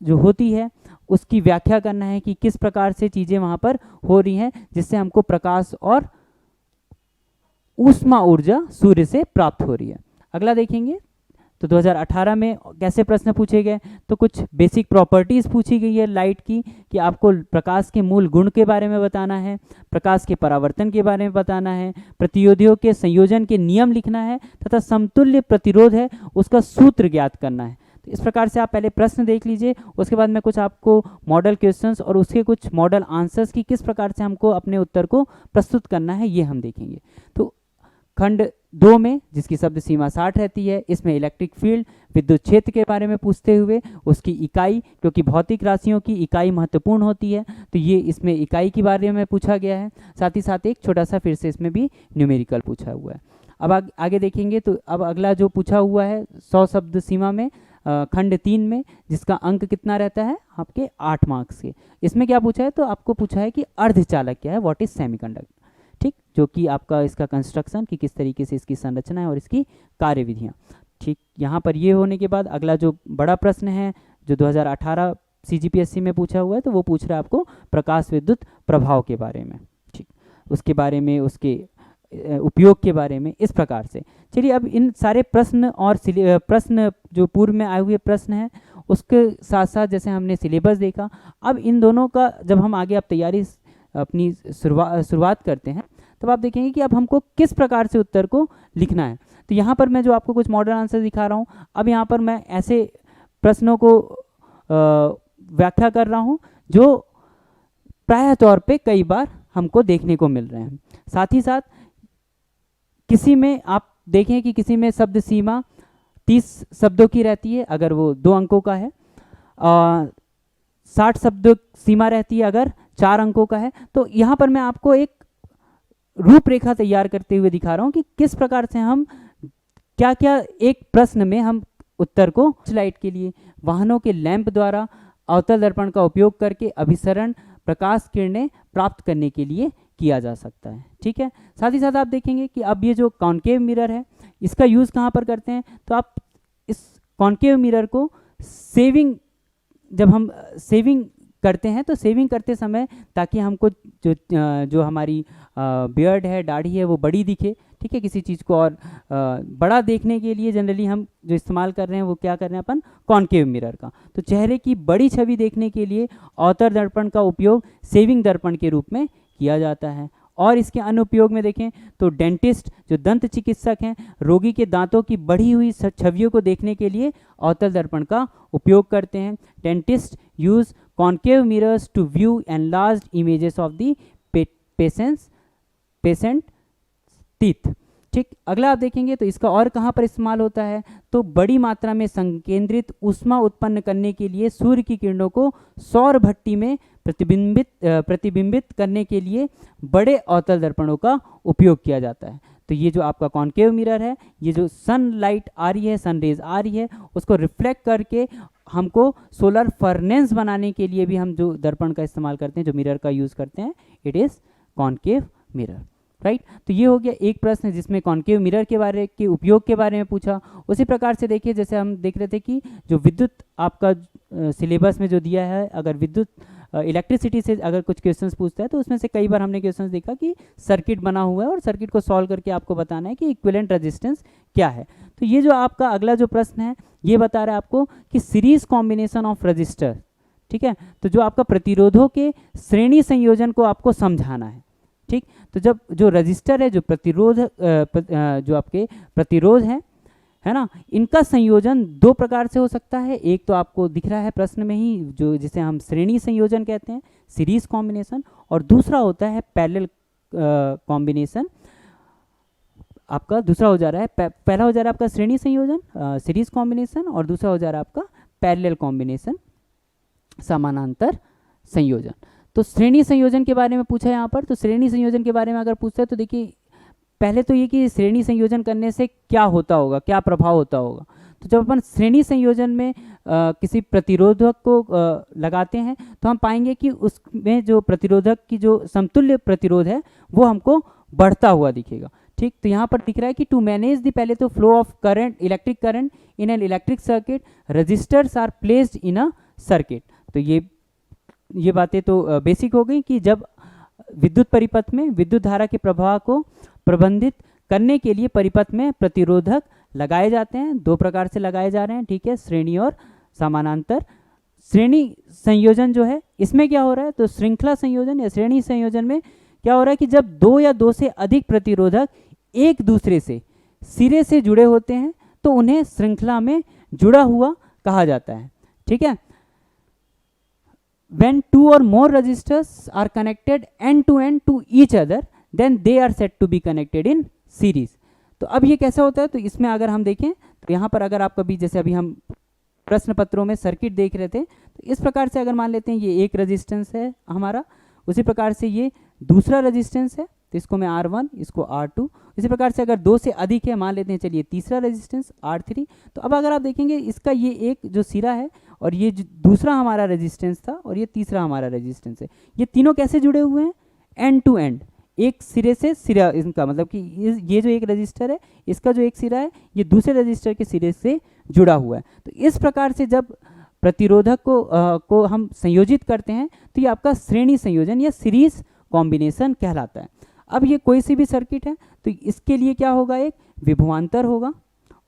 जो होती है उसकी व्याख्या करना है, कि किस प्रकार से चीज़ें वहाँ पर हो रही हैं जिससे हमको प्रकाश और ऊष्मा ऊर्जा सूर्य से प्राप्त हो रही है। अगला देखेंगे तो 2018 में कैसे प्रश्न पूछे गए, तो कुछ बेसिक प्रॉपर्टीज़ पूछी गई है लाइट की, कि आपको प्रकाश के मूल गुण के बारे में बताना है, प्रकाश के परावर्तन के बारे में बताना है, प्रतिरोधियों के संयोजन के नियम लिखना है, तथा समतुल्य प्रतिरोध है उसका सूत्र ज्ञात करना है। तो इस प्रकार से आप पहले प्रश्न देख लीजिए, उसके बाद में कुछ आपको मॉडल क्वेश्चंस और उसके कुछ मॉडल आंसर्स की किस प्रकार से हमको अपने उत्तर को प्रस्तुत करना है ये हम देखेंगे। तो खंड 2 में जिसकी शब्द सीमा 60 रहती है, इसमें इलेक्ट्रिक फील्ड विद्युत क्षेत्र के बारे में पूछते हुए उसकी इकाई, क्योंकि भौतिक राशियों की इकाई महत्वपूर्ण होती है, तो ये इसमें इकाई के बारे में पूछा गया है। साथ ही साथ एक छोटा सा फिर से इसमें भी न्यूमेरिकल पूछा हुआ है। अब आगे देखेंगे तो अब अगला जो पूछा हुआ है 100 शब्द सीमा में खंड 3 में, जिसका अंक कितना रहता है आपके 8 मार्क्स के। इसमें क्या पूछा है, तो आपको पूछा है कि अर्धचालक क्या है, व्हाट इज सेमीकंडक्टर। ठीक, जो कि आपका इसका कंस्ट्रक्शन कि किस तरीके से इसकी संरचना है और इसकी कार्यविधियाँ। ठीक, यहाँ पर ये होने के बाद अगला जो बड़ा प्रश्न है जो 2018 CGPSC में पूछा हुआ है, तो वो पूछ रहा है आपको प्रकाश विद्युत प्रभाव के बारे में। ठीक, उसके बारे में, उसके उपयोग के बारे में, इस प्रकार से। चलिए अब इन सारे प्रश्न और प्रश्न जो पूर्व में आए हुए प्रश्न हैं उसके साथ साथ जैसे हमने सिलेबस देखा, अब इन दोनों का जब हम आगे अब तैयारी अपनी शुरुआत करते हैं, तब आप देखेंगे कि अब हमको किस प्रकार से उत्तर को लिखना है। तो यहाँ पर मैं जो आपको कुछ मॉडल आंसर दिखा रहा हूँ, अब यहाँ पर मैं ऐसे प्रश्नों को व्याख्या कर रहा हूँ जो प्रायः तौर पे कई बार हमको देखने को मिल रहे हैं। साथ ही साथ किसी में आप देखें कि किसी में शब्द सीमा 30 शब्दों की रहती है अगर वो 2 अंकों का है, 60 शब्द सीमा रहती है अगर 4 अंकों का है। तो यहाँ पर मैं आपको एक रूपरेखा तैयार करते हुए दिखा रहा हूँ कि किस प्रकार से हम क्या क्या एक प्रश्न में हम उत्तर को लाइट के लिए वाहनों के लैंप द्वारा अवतल दर्पण का उपयोग करके अभिसरण प्रकाश किरणें प्राप्त करने के लिए किया जा सकता है। ठीक है, साथ ही साथ आप देखेंगे कि अब ये जो कॉन्केव मिरर है इसका यूज़ कहाँ पर करते हैं, तो आप इस कॉन्केव मिरर को सेविंग, जब हम सेविंग करते हैं तो सेविंग करते समय ताकि हमको जो हमारी बियर्ड है, दाढ़ी है, वो बड़ी दिखे। ठीक है, किसी चीज़ को और बड़ा देखने के लिए जनरली हम जो इस्तेमाल कर रहे हैं वो क्या कर रहे हैं अपन, कॉन्केव मिरर का। तो चेहरे की बड़ी छवि देखने के लिए अवतल दर्पण का उपयोग सेविंग दर्पण के रूप में किया जाता है। और इसके अनुपयोग में देखें तो डेंटिस्ट जो दंत चिकित्सक हैं रोगी के दांतों की बढ़ी हुई छवियों को देखने के लिए अवतल दर्पण का उपयोग करते हैं। Dentist use concave mirrors to view enlarged images of the patient teeth. ठीक, अगला आप देखेंगे तो इसका और कहाँ पर इस्तेमाल होता है, तो बड़ी मात्रा में संकेंद्रित ऊष्मा उत्पन्न करने के लिए सूर्य की किरणों को सौर भट्टी में प्रतिबिंबित करने के लिए बड़े अवतल दर्पणों का उपयोग किया जाता है। तो ये जो आपका कॉन्केव मिरर है, ये जो सनलाइट आ रही है, सन रेज आ रही है, उसको रिफ्लेक्ट करके हमको सोलर फर्नेस बनाने के लिए भी हम जो दर्पण का इस्तेमाल करते हैं, जो मिरर का यूज़ करते हैं, it is concave mirror. Right, तो ये हो गया एक प्रश्न जिसमें कॉन्केव मिरर के उपयोग के बारे में पूछा। उसी प्रकार से देखिए, जैसे हम देख रहे थे कि जो विद्युत आपका सिलेबस में जो दिया है, अगर विद्युत इलेक्ट्रिसिटी से अगर कुछ क्वेश्चंस पूछता है तो उसमें से कई बार हमने क्वेश्चंस देखा कि सर्किट बना हुआ है और सर्किट को सॉल्व करके आपको बताना है कि इक्विवेलेंट रेजिस्टेंस क्या है। तो ये जो आपका अगला जो प्रश्न है ये बता रहा है आपको कि सीरीज कॉम्बिनेशन ऑफ रजिस्टर। ठीक है, तो जो आपका प्रतिरोधों के श्रेणी संयोजन को आपको समझाना है। ठीक, तो जब जो रजिस्टर है, जो प्रतिरोध जो आपके प्रतिरोध है ना, इनका संयोजन 2 प्रकार से हो सकता है। एक तो आपको दिख रहा है प्रश्न में ही, जो जिसे हम श्रेणी संयोजन कहते हैं, सीरीज कॉम्बिनेशन, और दूसरा होता है पैरेलल कॉम्बिनेशन। आपका दूसरा हो जा रहा है, पहला हो जा रहा है आपका श्रेणी संयोजन सीरीज कॉम्बिनेशन, और दूसरा हो जा रहा है आपका पैरेलल कॉम्बिनेशन समानांतर संयोजन। तो श्रेणी संयोजन के बारे में पूछा है यहाँ पर। तो श्रेणी संयोजन के बारे में अगर पूछता है तो देखिए, पहले तो ये कि श्रेणी संयोजन करने से क्या होता होगा, क्या प्रभाव होता होगा। तो जब अपन श्रेणी संयोजन में किसी प्रतिरोधक को लगाते हैं तो हम पाएंगे कि उसमें जो प्रतिरोधक की जो समतुल्य प्रतिरोध है वो हमको बढ़ता हुआ दिखेगा। ठीक, तो यहाँ पर दिख रहा है कि टू मैनेज द, पहले तो flow of current, electric current in an electric circuit, resistors are placed in a circuit. तो ये बातें तो बेसिक हो गई कि जब विद्युत परिपथ में विद्युत धारा के प्रवाह को प्रबंधित करने के लिए परिपथ में प्रतिरोधक लगाए जाते हैं। 2 प्रकार से लगाए जा रहे हैं। ठीक है, श्रेणी और समानांतर। श्रेणी संयोजन जो है इसमें क्या हो रहा है, तो श्रृंखला संयोजन या श्रेणी संयोजन में क्या हो रहा है कि जब 2 या 2 से अधिक प्रतिरोधक एक दूसरे से सिरे से जुड़े होते हैं तो उन्हें श्रृंखला में जुड़ा हुआ कहा जाता है। ठीक है, when 2 or more resistors are connected end to end to each other then they are said to be connected in series। तो अब ये कैसा होता है, तो इसमें अगर हम देखें तो यहाँ पर अगर आप कभी, जैसे अभी हम प्रश्न पत्रों में सर्किट देख रहे थे, तो इस प्रकार से अगर मान लेते हैं ये एक रेजिस्टेंस है हमारा, उसी प्रकार से ये दूसरा रेजिस्टेंस है, तो इसको मैं R1, इसको R2, इसी प्रकार से अगर 2 से अधिक है मान लेते हैं, चलिए तीसरा रेजिस्टेंस R3। तो अब अगर आप देखेंगे इसका ये एक जो सिरा है और ये दूसरा हमारा रेजिस्टेंस था और ये तीसरा हमारा रेजिस्टेंस है, ये तीनों कैसे जुड़े हुए हैं, एंड टू एंड, एक सिरे से सिरा, इनका मतलब कि ये जो एक रजिस्टर है इसका जो एक सिरा है ये दूसरे रजिस्टर के सिरे से जुड़ा हुआ है। तो इस प्रकार से जब प्रतिरोधक को हम संयोजित करते हैं तो ये आपका श्रेणी संयोजन या सीरीज कॉम्बिनेशन कहलाता है। अब ये कोई सी भी सर्किट है तो इसके लिए क्या होगा, एक विभवांतर होगा,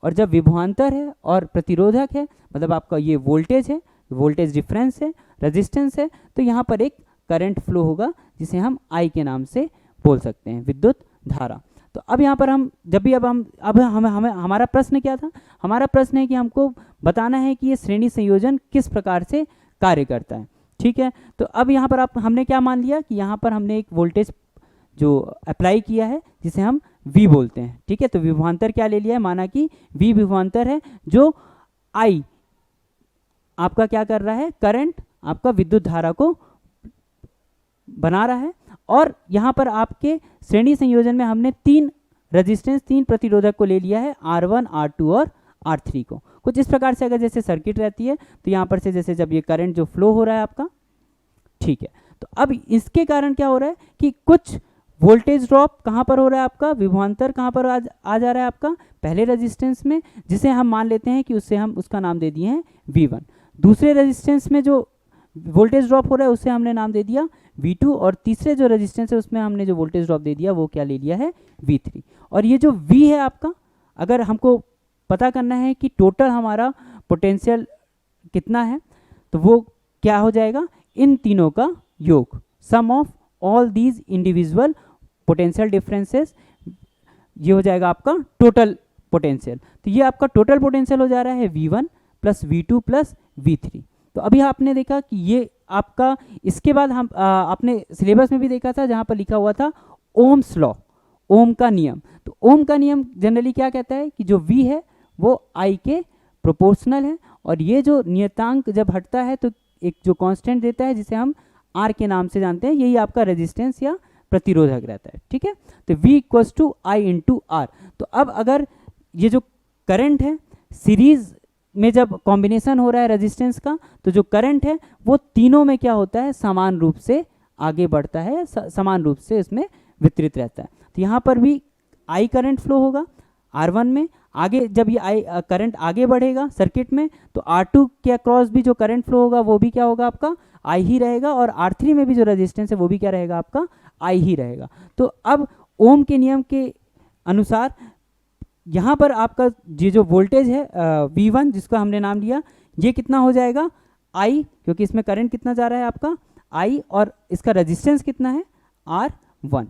और जब विभवांतर है और प्रतिरोधक है, मतलब आपका ये वोल्टेज है, वोल्टेज डिफरेंस है, रेजिस्टेंस है, तो यहाँ पर एक करंट फ्लो होगा जिसे हम आई के नाम से बोल सकते हैं, विद्युत धारा। तो अब यहाँ पर हम जब भी अब हमें हमारा प्रश्न क्या था, हमारा प्रश्न है कि हमको बताना है कि ये श्रेणी संयोजन किस प्रकार से कार्य करता है। ठीक है, तो अब यहाँ पर हमने क्या मान लिया कि यहाँ पर हमने एक वोल्टेज जो अप्लाई किया है जिसे हम V बोलते हैं। ठीक है, तो विभवांतर क्या ले लिया है, माना कि V विभवांतर है जो I आपका क्या कर रहा है, करंट आपका विद्युत धारा को बना रहा है। और यहाँ पर आपके श्रेणी संयोजन में हमने 3 रेजिस्टेंस 3 प्रतिरोधक को ले लिया है, R1 R2 और R3 को। कुछ इस प्रकार से अगर जैसे सर्किट रहती है तो यहाँ पर से जैसे जब ये करंट जो फ्लो हो रहा है आपका, ठीक है, तो अब इसके कारण क्या हो रहा है कि कुछ वोल्टेज ड्रॉप कहाँ पर हो रहा है आपका, विभवांतर कहाँ पर आ जा रहा है आपका, पहले रेजिस्टेंस में, जिसे हम मान लेते हैं कि उससे हम उसका नाम दे दिए हैं V1। दूसरे रेजिस्टेंस में जो वोल्टेज ड्रॉप हो रहा है उससे हमने नाम दे दिया V2, और तीसरे जो रेजिस्टेंस है उसमें हमने जो वोल्टेज ड्रॉप दे दिया वो क्या ले लिया है, V3। और ये जो V है आपका, अगर हमको पता करना है कि टोटल हमारा पोटेंशियल कितना है, तो वो क्या हो जाएगा, इन तीनों का योग, sum of all these individual potential differences, ये हो जाएगा आपका टोटल पोटेंशियल। तो ये आपका टोटल पोटेंशियल हो जा रहा है V1 plus V2 plus V3। तो अभी आपने देखा कि ये आपका, इसके बाद हम आपने सिलेबस में भी देखा था जहाँ पर लिखा हुआ था ओम्स लॉ, ओम का नियम। तो ओम का नियम जनरली क्या कहता है कि जो V है वो I के प्रोपोर्शनल है, और ये जो नियतांक जब हटता है तो एक जो कांस्टेंट देता है जिसे हम R के नाम से जानते हैं, यही आपका रेजिस्टेंस या प्रतिरोधक रहता है। ठीक है, तो V equals to I into R। तो अब अगर ये जो करंट है सीरीज में जब कॉम्बिनेशन हो रहा है रेजिस्टेंस का, तो जो करंट है वो तीनों में क्या होता है, समान रूप से आगे बढ़ता है, समान रूप से इसमें वितरित रहता है। तो यहाँ पर भी I करंट फ्लो होगा R1 में, आगे जब ये I करंट आगे बढ़ेगा सर्किट में तो R2 के अक्रॉस भी जो करंट फ्लो होगा वो भी क्या होगा आपका I ही रहेगा, और R3 में भी जो रेजिस्टेंस है वो भी क्या रहेगा आपका I ही रहेगा। तो अब ओम के नियम के अनुसार यहाँ पर आपका ये जो वोल्टेज है V1 जिसका हमने नाम लिया, ये कितना हो जाएगा I, क्योंकि इसमें करंट कितना जा रहा है आपका I, और इसका रेजिस्टेंस कितना है R1।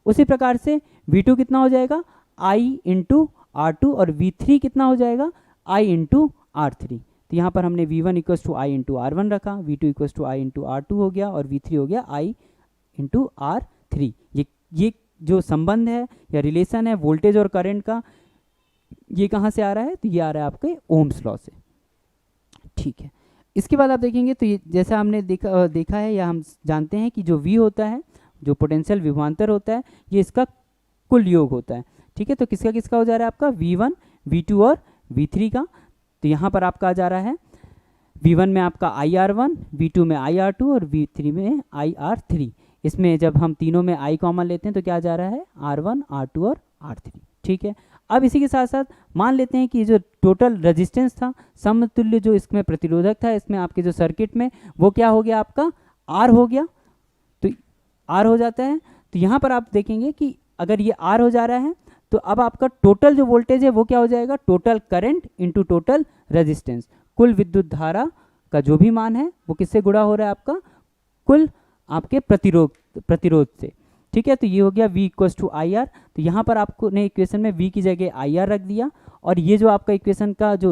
उसी प्रकार से V2 कितना हो जाएगा I इंटू R2, और V3 कितना हो जाएगा I इंटू R3। तो यहाँ पर हमने V1 equals to I into R1 रखा, V2 equals to I into R2 हो गया, और V3 हो गया I इंटू R3। ये जो संबंध है या रिलेशन है वोल्टेज और करंट का, ये कहाँ से आ रहा है, तो ये आ रहा है आपके ओम्स लॉ से। ठीक है, इसके बाद आप देखेंगे तो ये जैसा हमने देखा है या हम जानते हैं कि जो V होता है, जो पोटेंशियल विभवांतर होता है, ये इसका कुल योग होता है। ठीक है, तो किसका किसका हो जा रहा है आपका V1 V2 और V3 का। तो यहाँ पर आपका आ जा रहा है V1 में आपका IR1, V2 में IR2 और V3 में IR3। इसमें जब हम तीनों में I कॉमन लेते हैं तो क्या आ जा रहा है R1 R2 और R3। ठीक है, अब इसी के साथ साथ मान लेते हैं कि जो टोटल रेजिस्टेंस था, समतुल्य जो इसमें प्रतिरोधक था, इसमें आपके जो सर्किट में वो क्या हो गया आपका R हो गया, तो R हो जाता है। तो यहाँ पर आप देखेंगे कि अगर ये R हो जा रहा है तो अब आपका टोटल जो वोल्टेज है वो क्या हो जाएगा, total current into total resistance, कुल विद्युत धारा का जो भी मान है वो किससे गुणा हो रहा है आपका कुल आपके प्रतिरोध से। ठीक है, तो ये हो गया V equals to I R. तो यहाँ पर आपको ने इक्वेशन में V की जगह आई आर रख दिया, और ये जो आपका इक्वेशन का जो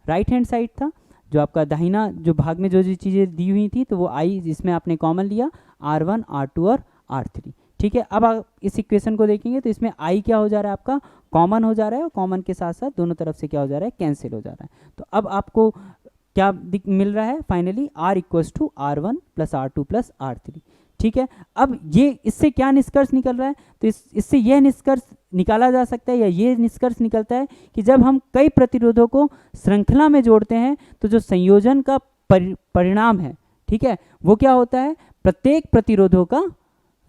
राइट हैंड साइड था, जो आपका दाहिना जो भाग में जो जो चीज़ें दी हुई थी, तो वो I जिसमें आपने कॉमन लिया R1 R2 और R3। ठीक है, अब आप इस इक्वेशन को देखेंगे तो इसमें I क्या हो जा रहा है आपका कॉमन हो जा रहा है, और कॉमन के साथ साथ दोनों तरफ से क्या हो जा रहा है कैंसिल हो जा रहा है। तो अब आपको क्या मिल रहा है finally R equals to R1 plus R2 plus R3। ठीक है, अब ये इससे क्या निष्कर्ष निकल रहा है, तो इससे यह निष्कर्ष निकाला जा सकता है या ये निष्कर्ष निकलता है कि जब हम कई प्रतिरोधों को श्रृंखला में जोड़ते हैं तो जो संयोजन का परिणाम है, ठीक है, वो क्या होता है, प्रत्येक प्रतिरोधों का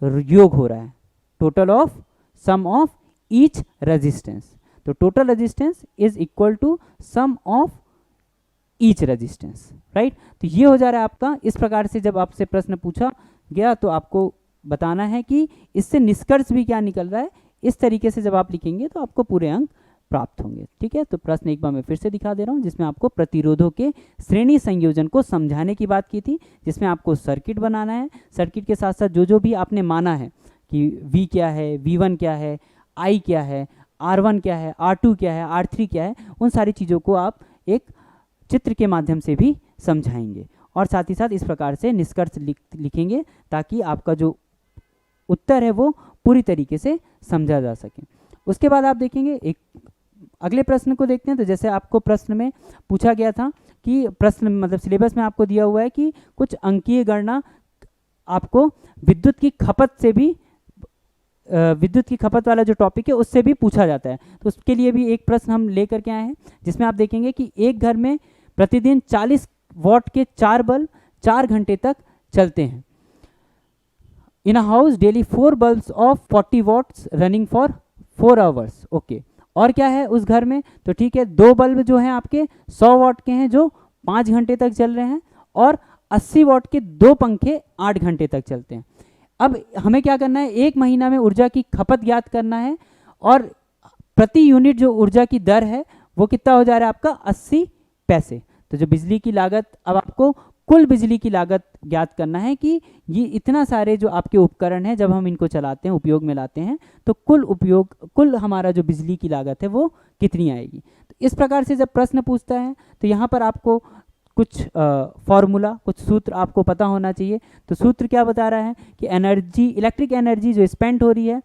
योग हो रहा है, total of sum of each resistance. तो total resistance is equal to sum of each resistance, right. तो ये हो जा रहा है आपका। इस प्रकार से जब आपसे प्रश्न पूछा गया तो आपको बताना है कि इससे निष्कर्ष भी क्या निकल रहा है। इस तरीके से जब आप लिखेंगे तो आपको पूरे अंक प्राप्त होंगे। ठीक है, तो प्रश्न एक बार मैं फिर से दिखा दे रहा हूँ, जिसमें आपको प्रतिरोधों के श्रेणी संयोजन को समझाने की बात की थी, जिसमें आपको सर्किट बनाना है, सर्किट के साथ साथ जो जो भी आपने माना है कि V क्या है, V1 क्या है, I क्या है, R1 क्या है, R2 क्या है, R3 क्या है, उन सारी चीज़ों को आप एक चित्र के माध्यम से भी समझाएंगे और साथ ही साथ इस प्रकार से निष्कर्ष लिखेंगे ताकि आपका जो उत्तर है वो पूरी तरीके से समझा जा सके। उसके बाद आप देखेंगे एक अगले प्रश्न को देखते हैं। तो जैसे आपको प्रश्न में पूछा गया था कि प्रश्न मतलब सिलेबस में आपको दिया हुआ है कि कुछ अंकीय गणना आपको विद्युत की खपत से भी विद्युत की खपत वाला जो टॉपिक है उससे भी पूछा जाता है। तो उसके लिए भी एक प्रश्न हम लेकर के आए हैं जिसमें आप देखेंगे कि एक घर में प्रतिदिन 40 वॉट के 4 बल्ब 4 घंटे तक चलते हैं। In a house daily 4 bulbs of 40 watts running for 4 hours. Okay, और क्या है उस घर में? तो ठीक है, 2 बल्ब जो हैं आपके 100 वॉट के हैं जो 5 घंटे तक चल रहे हैं और 80 वॉट के 2 पंखे 8 घंटे तक चलते हैं। अब हमें क्या करना है, एक महीना में ऊर्जा की खपत ज्ञात करना है और प्रति यूनिट जो ऊर्जा की दर है वो कितना हो जा रहा है आपका 80 पैसे। तो जो बिजली की लागत, अब आपको कुल बिजली की लागत ज्ञात करना है कि ये इतना सारे जो आपके उपकरण हैं जब हम इनको चलाते हैं, उपयोग में लाते हैं, तो कुल हमारा जो बिजली की लागत है वो कितनी आएगी। तो इस प्रकार से जब प्रश्न पूछता है तो यहाँ पर आपको कुछ फॉर्मूला, कुछ सूत्र आपको पता होना चाहिए। तो सूत्र क्या बता रहा है कि एनर्जी, इलेक्ट्रिक एनर्जी जो स्पेंड हो रही है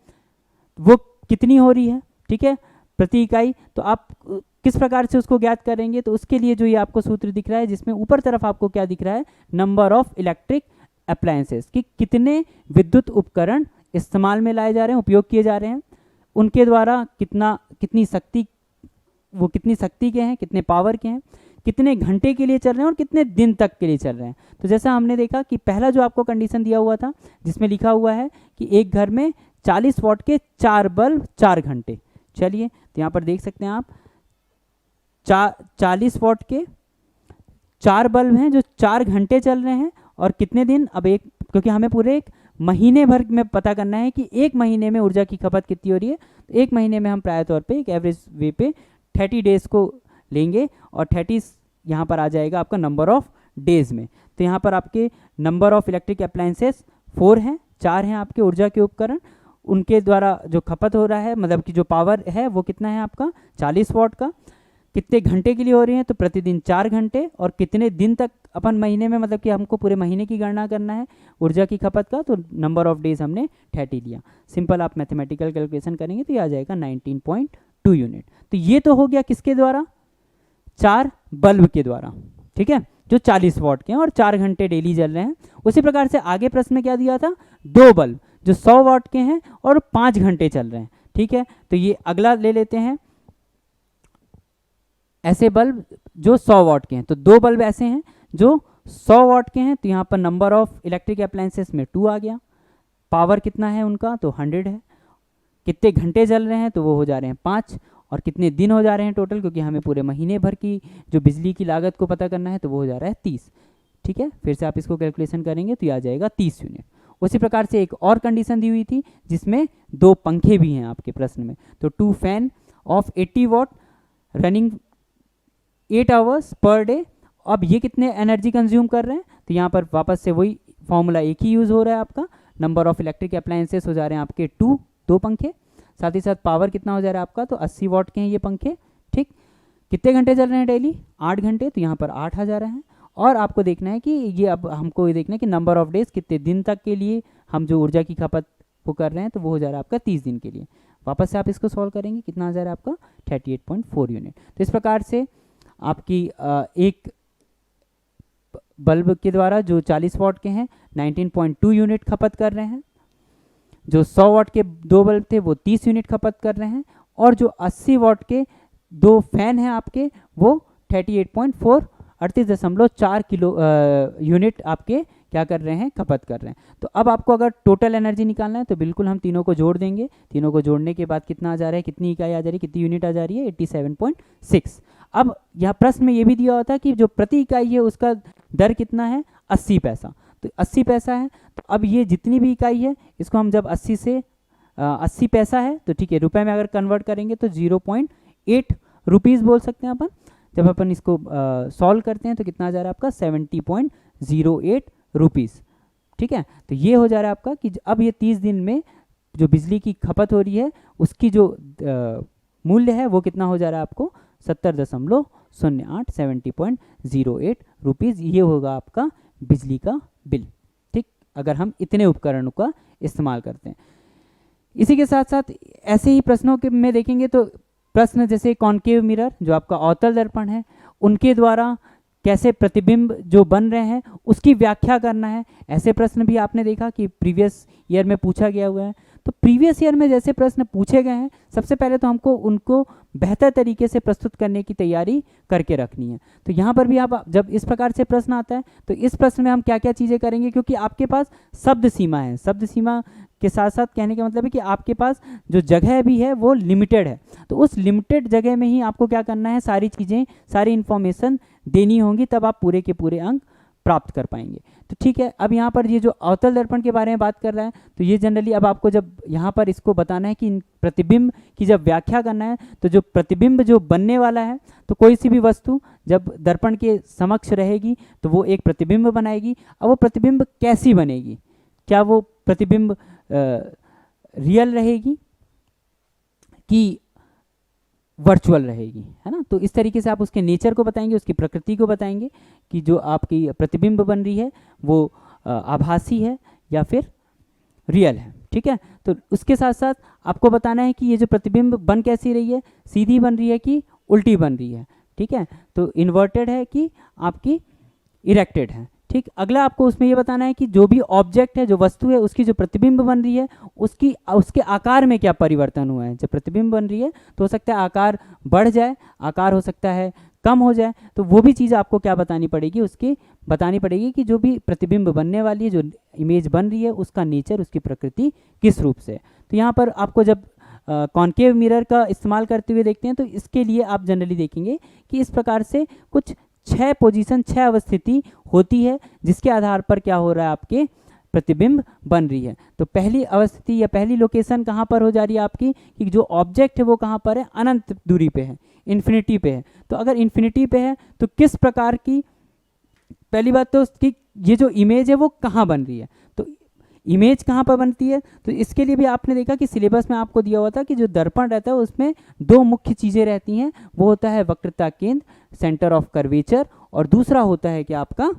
वो कितनी हो रही है, ठीक है, प्रति इकाई। तो आप किस प्रकार से उसको ज्ञात करेंगे? तो उसके लिए जो ये आपको सूत्र दिख रहा है जिसमें ऊपर तरफ आपको क्या दिख रहा है, नंबर ऑफ इलेक्ट्रिक अप्लायंसेस, कि कितने विद्युत उपकरण इस्तेमाल में लाए जा रहे हैं, उपयोग किए जा रहे हैं, उनके द्वारा कितनी शक्ति, वो कितनी शक्ति के हैं, कितने पावर के हैं, कितने घंटे के लिए चल रहे हैं और कितने दिन तक के लिए चल रहे हैं। तो जैसा हमने देखा कि पहला जो आपको कंडीशन दिया हुआ था जिसमें लिखा हुआ है कि एक घर में 40 वॉट के 4 बल्ब 4 घंटे। चलिए, तो यहाँ पर देख सकते हैं आप 40 वॉट के 4 बल्ब हैं जो 4 घंटे चल रहे हैं और कितने दिन। अब एक, क्योंकि हमें पूरे एक महीने भर में पता करना है कि एक महीने में ऊर्जा की खपत कितनी हो रही है। तो एक महीने में हम प्राय तौर पे एक एवरेज वे पे 30 डेज को लेंगे और 30 यहाँ पर आ जाएगा आपका नंबर ऑफ डेज में। तो यहाँ पर आपके नंबर ऑफ इलेक्ट्रिक अप्लायंसेस 4 हैं, 4 हैं आपके ऊर्जा के उपकरण, उनके द्वारा जो खपत हो रहा है, मतलब कि जो पावर है वो कितना है आपका 40 वॉट का। कितने घंटे के लिए हो रही है? तो प्रतिदिन 4 घंटे। और कितने दिन तक अपन महीने में, मतलब कि हमको पूरे महीने की गणना करना है ऊर्जा की खपत का, तो नंबर ऑफ डेज हमने 30 लिया। सिंपल आप मैथमेटिकल कैलकुलेशन करेंगे तो ये आ जाएगा 19.2 यूनिट। तो ये तो हो गया किसके द्वारा, 4 बल्ब के द्वारा, ठीक है, जो 40 वॉट के हैं और 4 घंटे डेली जल रहे हैं। उसी प्रकार से आगे प्रश्न में क्या दिया था, 2 बल्ब जो 100 वॉट के हैं और 5 घंटे चल रहे हैं, ठीक है। तो ये अगला ले लेते हैं, ऐसे बल्ब जो 100 वॉट के हैं। तो 2 बल्ब ऐसे हैं जो 100 वॉट के हैं, तो यहाँ पर नंबर ऑफ इलेक्ट्रिक अप्लायंसेस में 2 आ गया। पावर कितना है उनका, तो 100 है। कितने घंटे जल रहे हैं, तो वो हो जा रहे हैं 5। और कितने दिन हो जा रहे हैं टोटल, क्योंकि हमें पूरे महीने भर की जो बिजली की लागत को पता करना है, तो वो हो जा रहा है 30, ठीक है। फिर से आप इसको कैलकुलेशन करेंगे तो ये आ जाएगा 30 यूनिट। उसी प्रकार से एक और कंडीशन दी हुई थी जिसमें 2 पंखे भी हैं आपके प्रश्न में। तो 2 fan of 80 what running 8 hours per day. अब ये कितने एनर्जी कंज्यूम कर रहे हैं, तो यहाँ पर वापस से वही फॉर्मूला एक ही यूज़ हो रहा है आपका। नंबर ऑफ इलेक्ट्रिक अप्लायंसेस हो जा रहे हैं आपके 2 पंखे, साथ ही साथ पावर कितना हो जा रहा है आपका, तो 80 वॉट के हैं ये पंखे, ठीक। कितने घंटे चल रहे हैं डेली, 8 घंटे, तो यहाँ पर 8 आ जा रहे हैं। और आपको देखना है कि ये, अब हमको ये देखना है कि नंबर ऑफ डेज कितने दिन तक के लिए हम जो ऊर्जा की खपत वो कर रहे हैं, तो वो हो जा रहा है आपका 30 दिन के लिए। वापस से आप इसको सॉल्व करेंगे, कितना आ जा रहा है आपका 38.4 यूनिट। तो इस प्रकार से आपकी एक बल्ब के द्वारा जो 40 वॉट के हैं 19.2 यूनिट खपत कर रहे हैं, जो 100 वॉट के 2 बल्ब थे वो 30 यूनिट खपत कर रहे हैं, और जो 80 वॉट के 2 फैन हैं आपके वो 38.4 38.4 किलो यूनिट आपके क्या कर रहे हैं, खपत कर रहे हैं। तो अब आपको अगर टोटल एनर्जी निकालना है तो बिल्कुल हम तीनों को जोड़ देंगे। तीनों को जोड़ने के बाद कितना आ जा रहा है, कितनी इकाई आ जा रही है, कितनी यूनिट आ जा रही है, 87.6। अब यह प्रश्न में ये भी दिया होता है कि जो प्रति इकाई है उसका दर कितना है, 80 पैसा। तो 80 पैसा है, तो अब ये जितनी भी इकाई है इसको हम जब 80 से 80 पैसा है तो ठीक है, रुपए में अगर कन्वर्ट करेंगे तो 0.8 रुपीज़ बोल सकते हैं अपन। जब अपन इसको सॉल्व करते हैं तो कितना आ जा रहा है आपका 70.08 रुपीज़, ठीक है। तो ये हो जा रहा है आपका कि अब ये 30 दिन में जो बिजली की खपत हो रही है उसकी जो मूल्य है वो कितना हो जा रहा है आपको 70.08 70.08 रुपीज़, ये होगा आपका बिजली का बिल। ठीक, अगर हम इतने उपकरणों का इस्तेमाल करते हैं। इसी के साथ साथ ऐसे ही प्रश्नों के में देखेंगे तो प्रश्न जैसे कॉन्केव मिरर जो आपका अवतल दर्पण है, उनके द्वारा कैसे प्रतिबिंब जो बन रहे हैं उसकी व्याख्या करना है। ऐसे प्रश्न भी आपने देखा कि प्रीवियस ईयर में पूछा गया हुआ है। तो प्रीवियस ईयर में जैसे प्रश्न पूछे गए हैं, सबसे पहले तो हमको उनको बेहतर तरीके से प्रस्तुत करने की तैयारी करके रखनी है। तो यहाँ पर भी आप जब इस प्रकार से प्रश्न आता है तो इस प्रश्न में हम क्या क्या चीज़ें करेंगे, क्योंकि आपके पास शब्द सीमा है, शब्द सीमा के साथ साथ कहने का मतलब है कि आपके पास जो जगह भी है वो लिमिटेड है। तो उस लिमिटेड जगह में ही आपको क्या करना है, सारी चीज़ें, सारी इन्फॉर्मेशन देनी होंगी, तब आप पूरे के पूरे अंक प्राप्त कर पाएंगे। तो ठीक है, अब यहाँ पर ये जो अवतल दर्पण के बारे में बात कर रहा है, तो ये जनरली अब आपको जब यहाँ पर इसको बताना है कि प्रतिबिंब की जब व्याख्या करना है, तो जो प्रतिबिंब जो बनने वाला है, तो कोई सी भी वस्तु जब दर्पण के समक्ष रहेगी तो वो एक प्रतिबिंब बनाएगी। अब वो प्रतिबिंब कैसी बनेगी, क्या वो प्रतिबिंब रियल रहेगी कि वर्चुअल रहेगी, है ना। तो इस तरीके से आप उसके नेचर को बताएंगे, उसकी प्रकृति को बताएंगे कि जो आपकी प्रतिबिंब बन रही है वो आभासी है या फिर रियल है। ठीक है, तो उसके साथ साथ आपको बताना है कि ये जो प्रतिबिंब बन कैसी रही है, सीधी बन रही है कि उल्टी बन रही है। ठीक है, तो इन्वर्टेड है कि आपकी इरेक्टेड है। ठीक, अगला आपको उसमें ये बताना है कि जो भी ऑब्जेक्ट है, जो वस्तु है, उसकी जो प्रतिबिंब बन रही है उसके आकार में क्या परिवर्तन हुआ है। जब प्रतिबिंब बन रही है तो हो सकता है आकार बढ़ जाए, आकार हो सकता है कम हो जाए, तो वो भी चीज़ आपको क्या बतानी पड़ेगी, उसकी बतानी पड़ेगी कि जो भी प्रतिबिंब बनने वाली है, जो इमेज बन रही है, उसका नेचर, उसकी प्रकृति किस रूप से। तो यहाँ पर आपको जब कॉन्केव मिरर का इस्तेमाल करते हुए देखते हैं तो इसके लिए आप जनरली देखेंगे कि इस प्रकार से कुछ 6 पोजीशन, 6 अवस्थिति होती है, जिसके आधार पर क्या हो रहा है, आपके प्रतिबिंब बन रही है। तो पहली अवस्थिति या पहली लोकेशन कहाँ पर हो जा रही है आपकी, कि जो ऑब्जेक्ट है वो कहाँ पर है, अनंत दूरी पे है, इन्फिनिटी पे है। तो अगर इन्फिनिटी पे है तो किस प्रकार की, पहली बात तो उसकी ये जो इमेज है वो कहाँ बन रही है, तो इमेज कहाँ पर बनती है। तो इसके लिए भी आपने देखा कि सिलेबस में आपको दिया हुआ था कि जो दर्पण रहता है उसमें 2 मुख्य चीज़ें रहती हैं, वो होता है वक्रता केंद्र, सेंटर ऑफ कर्वेचर, और दूसरा होता है कि आपका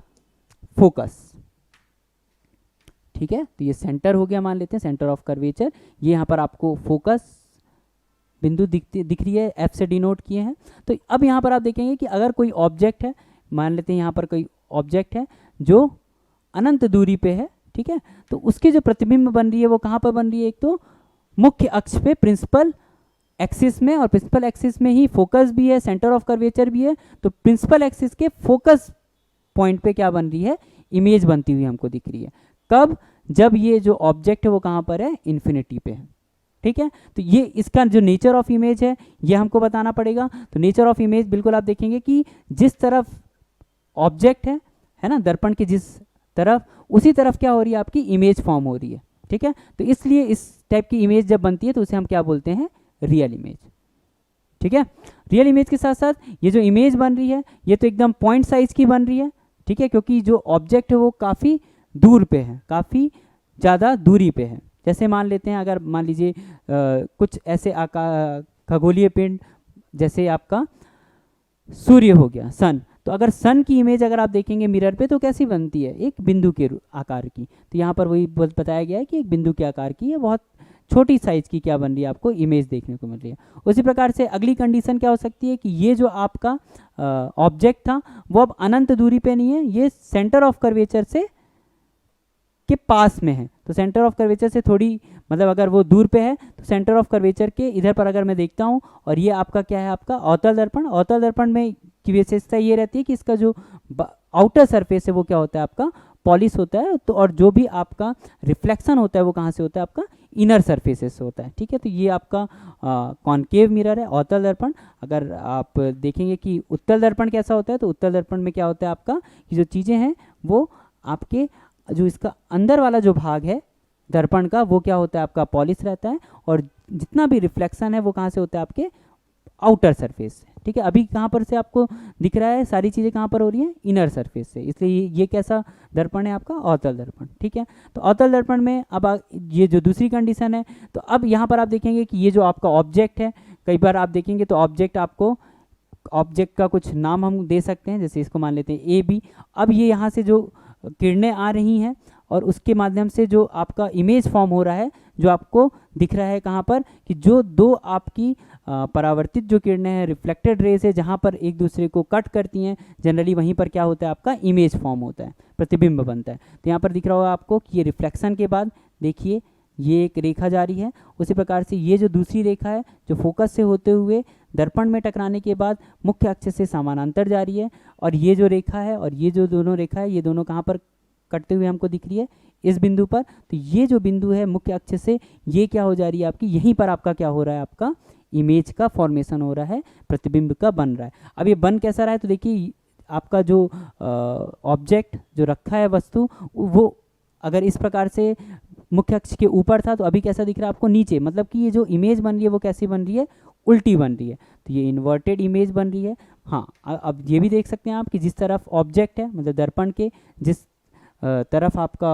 फोकस। ठीक है, तो ये सेंटर हो गया, मान लेते हैं सेंटर ऑफ कर्वेचर, ये यहाँ पर आपको फोकस बिंदु दिख रही है, एफ से डिनोट किए हैं। तो अब यहाँ पर आप देखेंगे कि अगर कोई ऑब्जेक्ट है, मान लेते हैं यहाँ पर कोई ऑब्जेक्ट है जो अनंत दूरी पे है, ठीक है, तो उसकी जो प्रतिबिंब बन रही है वो कहाँ पर बन रही है, एक तो मुख्य अक्ष पे प्रिंसिपल एक्सिस में, और प्रिंसिपल एक्सिस में ही फोकस भी है, सेंटर ऑफ कर्वेचर भी है। तो प्रिंसिपल एक्सिस के फोकस पॉइंट पे क्या बन रही है, इमेज बनती हुई हमको दिख रही है। कब, जब ये जो ऑब्जेक्ट है वो कहाँ पर है, इन्फिनिटी पे है। ठीक है, तो ये इसका जो नेचर ऑफ इमेज है ये हमको बताना पड़ेगा। तो नेचर ऑफ इमेज बिल्कुल आप देखेंगे कि जिस तरफ ऑब्जेक्ट है ना, दर्पण के जिस तरफ, उसी तरफ क्या हो रही है, आपकी इमेज फॉर्म हो रही है। ठीक है, तो इसलिए इस टाइप की इमेज जब बनती है तो उसे हम क्या बोलते हैं, रियल इमेज। ठीक है, रियल इमेज के साथ साथ ये जो इमेज बन रही है ये तो एकदम पॉइंट साइज की बन रही है। ठीक है, क्योंकि जो ऑब्जेक्ट है वो काफ़ी दूर पे है, काफ़ी ज़्यादा दूरी पे है। जैसे मान लेते हैं, अगर मान लीजिए कुछ ऐसे आकार खगोलीय पिंड, जैसे आपका सूर्य हो गया, सन, तो अगर सन की इमेज अगर आप देखेंगे मिरर पे तो कैसी बनती है, एक बिंदु के आकार की। तो यहाँ पर वही बताया गया है कि एक बिंदु के आकार की है, बहुत छोटी साइज की क्या बन रही है, आपको इमेज देखने को मिल रही है। उसी प्रकार से अगली कंडीशन क्या हो सकती है कि ये जो आपका ऑब्जेक्ट था वो अब अनंत दूरी पे नहीं है, ये सेंटर ऑफ कर्वेचर से के पास में है। तो सेंटर ऑफ कर्वेचर से थोड़ी, मतलब अगर वो दूर पे है तो सेंटर ऑफ कर्वेचर के इधर पर अगर मैं देखता हूँ, और ये आपका क्या है, आपका अवतल दर्पण। अवतल दर्पण में की विशेषता ये रहती है कि इसका जो आउटर सरफेस है वो क्या होता है, आपका पॉलिश होता है। तो और जो भी आपका रिफ्लेक्शन होता है वो कहाँ से होता है, आपका इनर सरफेसेस से होता है। ठीक है, तो ये आपका कॉन्केव मिरर है, अवतल दर्पण। अगर आप देखेंगे कि उत्तल दर्पण कैसा होता है, तो उत्तल दर्पण में क्या होता है, आपका कि जो चीज़ें हैं वो आपके जो इसका अंदर वाला जो भाग है दर्पण का वो क्या होता है, आपका पॉलिश रहता है, और जितना भी रिफ्लेक्शन है वो कहाँ से होता है, आपके आउटर सरफेस से। ठीक है। अभी कहाँ पर से आपको दिख रहा है, सारी चीज़ें कहाँ पर हो रही हैं, इनर सरफेस से, इसलिए ये कैसा दर्पण है आपका, अवतल दर्पण। ठीक है, तो अवतल दर्पण में अब ये जो दूसरी कंडीशन है, तो अब यहाँ पर आप देखेंगे कि ये जो आपका ऑब्जेक्ट है, कई बार आप देखेंगे तो ऑब्जेक्ट आपको, ऑब्जेक्ट का कुछ नाम हम दे सकते हैं, जैसे इसको मान लेते हैं ए बी। अब ये यहाँ से जो किरणें आ रही हैं और उसके माध्यम से जो आपका इमेज फॉर्म हो रहा है, जो आपको दिख रहा है कहाँ पर, कि जो दो आपकी परावर्तित जो किरणें हैं, रिफ्लेक्टेड रेज है, जहाँ पर एक दूसरे को कट करती हैं, जनरली वहीं पर क्या होता है, आपका इमेज फॉर्म होता है, प्रतिबिंब बनता है। तो यहाँ पर दिख रहा होगा आपको कि ये रिफ्लेक्शन के बाद देखिए ये एक रेखा जारी है, उसी प्रकार से ये जो दूसरी रेखा है जो फोकस से होते हुए दर्पण में टकराने के बाद मुख्य अक्ष से समानांतर जा रही है, और ये जो रेखा है और ये जो दोनों रेखा है, ये दोनों कहाँ पर कटते हुए हमको दिख रही है, इस बिंदु पर। तो ये जो बिंदु है मुख्य अक्ष से, ये क्या हो जा रही है आपकी, यहीं पर आपका क्या हो रहा है, आपका इमेज का फॉर्मेशन हो रहा है, प्रतिबिंब का बन रहा है। अब ये बन कैसा रहा है, तो देखिए आपका जो ऑब्जेक्ट जो रखा है वस्तु, वो अगर इस प्रकार से मुख्य अक्ष के ऊपर था, तो अभी कैसा दिख रहा है आपको, नीचे, मतलब कि ये जो इमेज बन रही है वो कैसी बन रही है, उल्टी बन रही है, तो ये इन्वर्टेड इमेज बन रही है। हाँ, अब ये भी देख सकते हैं आप कि जिस तरफ ऑब्जेक्ट है, मतलब दर्पण के जिस तरफ आपका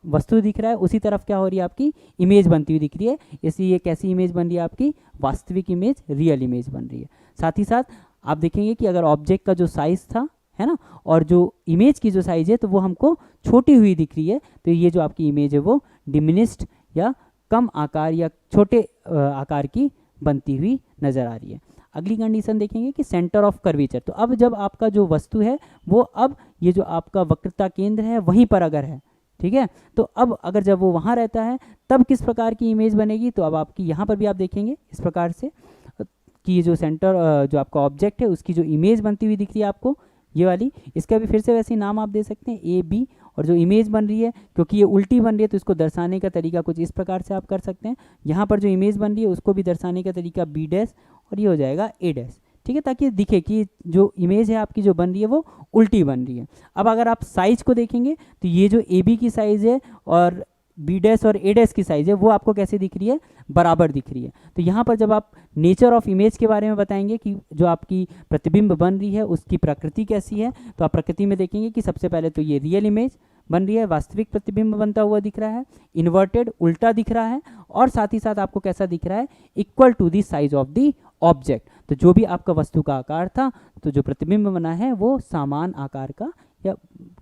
वस्तु दिख रहा है, उसी तरफ क्या हो रही है, आपकी इमेज बनती हुई दिख रही है। इसलिए ये कैसी इमेज बन रही है, आपकी वास्तविक इमेज, रियल इमेज बन रही है। साथ ही साथ आप देखेंगे कि अगर ऑब्जेक्ट का जो साइज था, है ना, और जो इमेज की जो साइज है, तो वो हमको छोटी हुई दिख रही है, तो ये जो आपकी इमेज है वो डिमिनिस्ड या कम आकार या छोटे आकार की बनती हुई नज़र आ रही है। अगली कंडीशन देखेंगे कि सेंटर ऑफ कर्वेचर। तो अब जब आपका जो वस्तु है वो, अब ये जो आपका वक्रता केंद्र है वहीं पर अगर है, ठीक है, तो अब अगर जब वो वहाँ रहता है तब किस प्रकार की इमेज बनेगी, तो अब आपकी यहाँ पर भी आप देखेंगे इस प्रकार से कि ये जो सेंटर जो आपका ऑब्जेक्ट है उसकी जो इमेज बनती हुई दिख रही है आपको, ये वाली, इसका भी फिर से वैसे ही नाम आप दे सकते हैं ए बी, और जो इमेज बन रही है, क्योंकि ये उल्टी बन रही है तो इसको दर्शाने का तरीका कुछ इस प्रकार से आप कर सकते हैं। यहाँ पर जो इमेज बन रही है उसको भी दर्शाने का तरीका बी डैश, और ये हो जाएगा ए डैश, ठीक है, ताकि दिखे कि जो इमेज है आपकी जो बन रही है वो उल्टी बन रही है। अब अगर आप साइज को देखेंगे तो ये जो ए बी की साइज है और बी डैश और ए डैश की साइज है वो आपको कैसे दिख रही है, बराबर दिख रही है। तो यहाँ पर जब आप नेचर ऑफ इमेज के बारे में बताएंगे कि जो आपकी प्रतिबिंब बन रही है उसकी प्रकृति कैसी है, तो आप प्रकृति में देखेंगे कि सबसे पहले तो ये रियल इमेज बन रही है, वास्तविक प्रतिबिंब बनता हुआ दिख रहा है, इन्वर्टेड उल्टा दिख रहा है, और साथ ही साथ आपको कैसा दिख रहा है, equal to the size of the object. तो जो भी आपका वस्तु का आकार था, तो जो प्रतिबिंब बना है वो समान आकार का या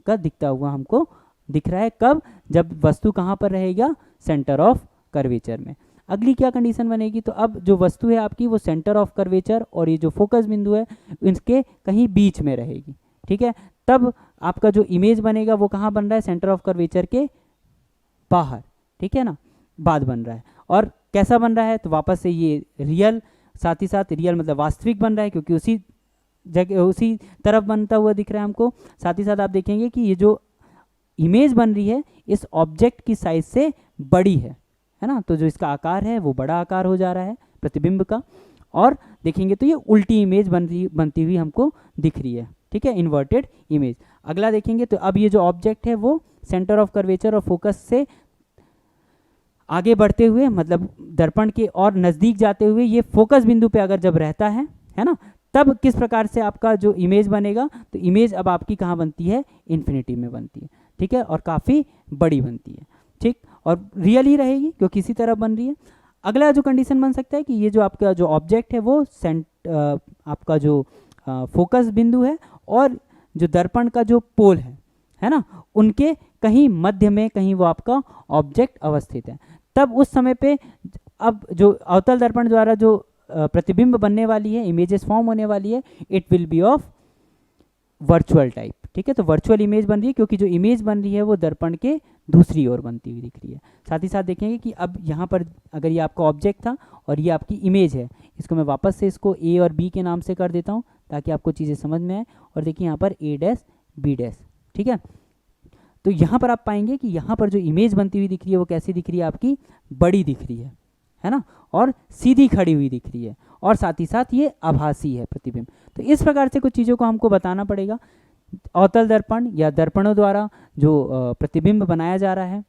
का दिखता हुआ हमको दिख रहा है। कब, जब वस्तु कहाँ पर रहेगा, सेंटर ऑफ कर्वेचर में। अगली क्या कंडीशन बनेगी, तो अब जो वस्तु है आपकी वो सेंटर ऑफ कर्वेचर और ये जो फोकस बिंदु है इनके कहीं बीच में रहेगी, ठीक है। तब आपका जो इमेज बनेगा वो कहाँ बन रहा है, सेंटर ऑफ कर्वेचर के बाहर, ठीक है ना, बाद बन रहा है। और कैसा बन रहा है, तो वापस से ये रियल, साथ ही साथ रियल मतलब वास्तविक बन रहा है, क्योंकि उसी जगह उसी तरफ बनता हुआ दिख रहा है हमको। साथ ही साथ आप देखेंगे कि ये जो इमेज बन रही है इस ऑब्जेक्ट की साइज से बड़ी है ना, तो जो इसका आकार है वो बड़ा आकार हो जा रहा है प्रतिबिंब का। और देखेंगे तो ये उल्टी इमेज बनती हुई हमको दिख रही है, ठीक है, इन्वर्टेड इमेज। अगला देखेंगे तो अब ये जो ऑब्जेक्ट है वो सेंटर ऑफ कर्वेचर और फोकस से आगे बढ़ते हुए, मतलब दर्पण के और नज़दीक जाते हुए ये फोकस बिंदु पे अगर जब रहता है ना, तब किस प्रकार से आपका जो इमेज बनेगा, तो इमेज अब आपकी कहाँ बनती है, इन्फिनिटी में बनती है, ठीक है, और काफ़ी बड़ी बनती है, ठीक, और रियल ही रहेगी क्योंकि इसी तरह बन रही है। अगला जो कंडीशन बन सकता है कि ये जो आपका जो ऑब्जेक्ट है वो आपका जो फोकस बिंदु है और जो दर्पण का जो पोल है ना, उनके कहीं मध्य में कहीं वो आपका ऑब्जेक्ट अवस्थित है। तब उस समय पे अब जो अवतल दर्पण द्वारा जो प्रतिबिंब बनने वाली है, इमेजेस फॉर्म होने वाली है, it will be of virtual type, ठीक है। तो वर्चुअल इमेज बन रही है क्योंकि जो इमेज बन रही है वो दर्पण के दूसरी ओर बनती हुई दिख रही है। साथ ही साथ देखेंगे कि अब यहाँ पर अगर ये आपका ऑब्जेक्ट था और ये आपकी इमेज है, इसको मैं वापस से इसको ए और बी के नाम से कर देता हूँ ताकि आपको चीज़ें समझ में आए। और देखिए यहाँ पर ए डैश बी डैश, ठीक है। तो यहाँ पर आप पाएंगे कि यहाँ पर जो इमेज बनती हुई दिख रही है वो कैसी दिख रही है, आपकी बड़ी दिख रही है ना, और सीधी खड़ी हुई दिख रही है, और साथ ही साथ ये आभासी है प्रतिबिंब। तो इस प्रकार से कुछ चीज़ों को हमको बताना पड़ेगा। अवतल दर्पण या दर्पणों द्वारा जो प्रतिबिंब बनाया जा रहा है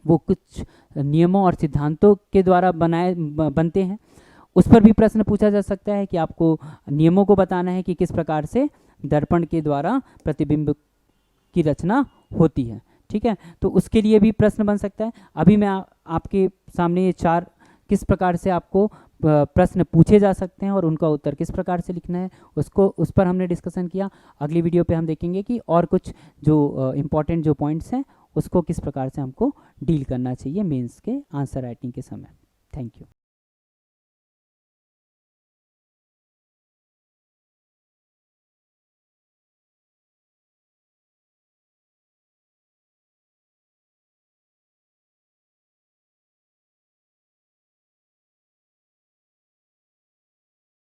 वो कुछ नियमों और सिद्धांतों के द्वारा बनते हैं। उस पर भी प्रश्न पूछा जा सकता है कि आपको नियमों को बताना है कि किस प्रकार से दर्पण के द्वारा प्रतिबिंब की रचना होती है। ठीक है, तो उसके लिए भी प्रश्न बन सकता है। अभी मैं आपके सामने ये 4 किस प्रकार से आपको प्रश्न पूछे जा सकते हैं और उनका उत्तर किस प्रकार से लिखना है उस पर हमने डिस्कशन किया। अगली वीडियो पे हम देखेंगे कि और कुछ जो इम्पॉर्टेंट जो पॉइंट्स हैं उसको किस प्रकार से हमको डील करना चाहिए मेंस के आंसर राइटिंग के समय। Thank you.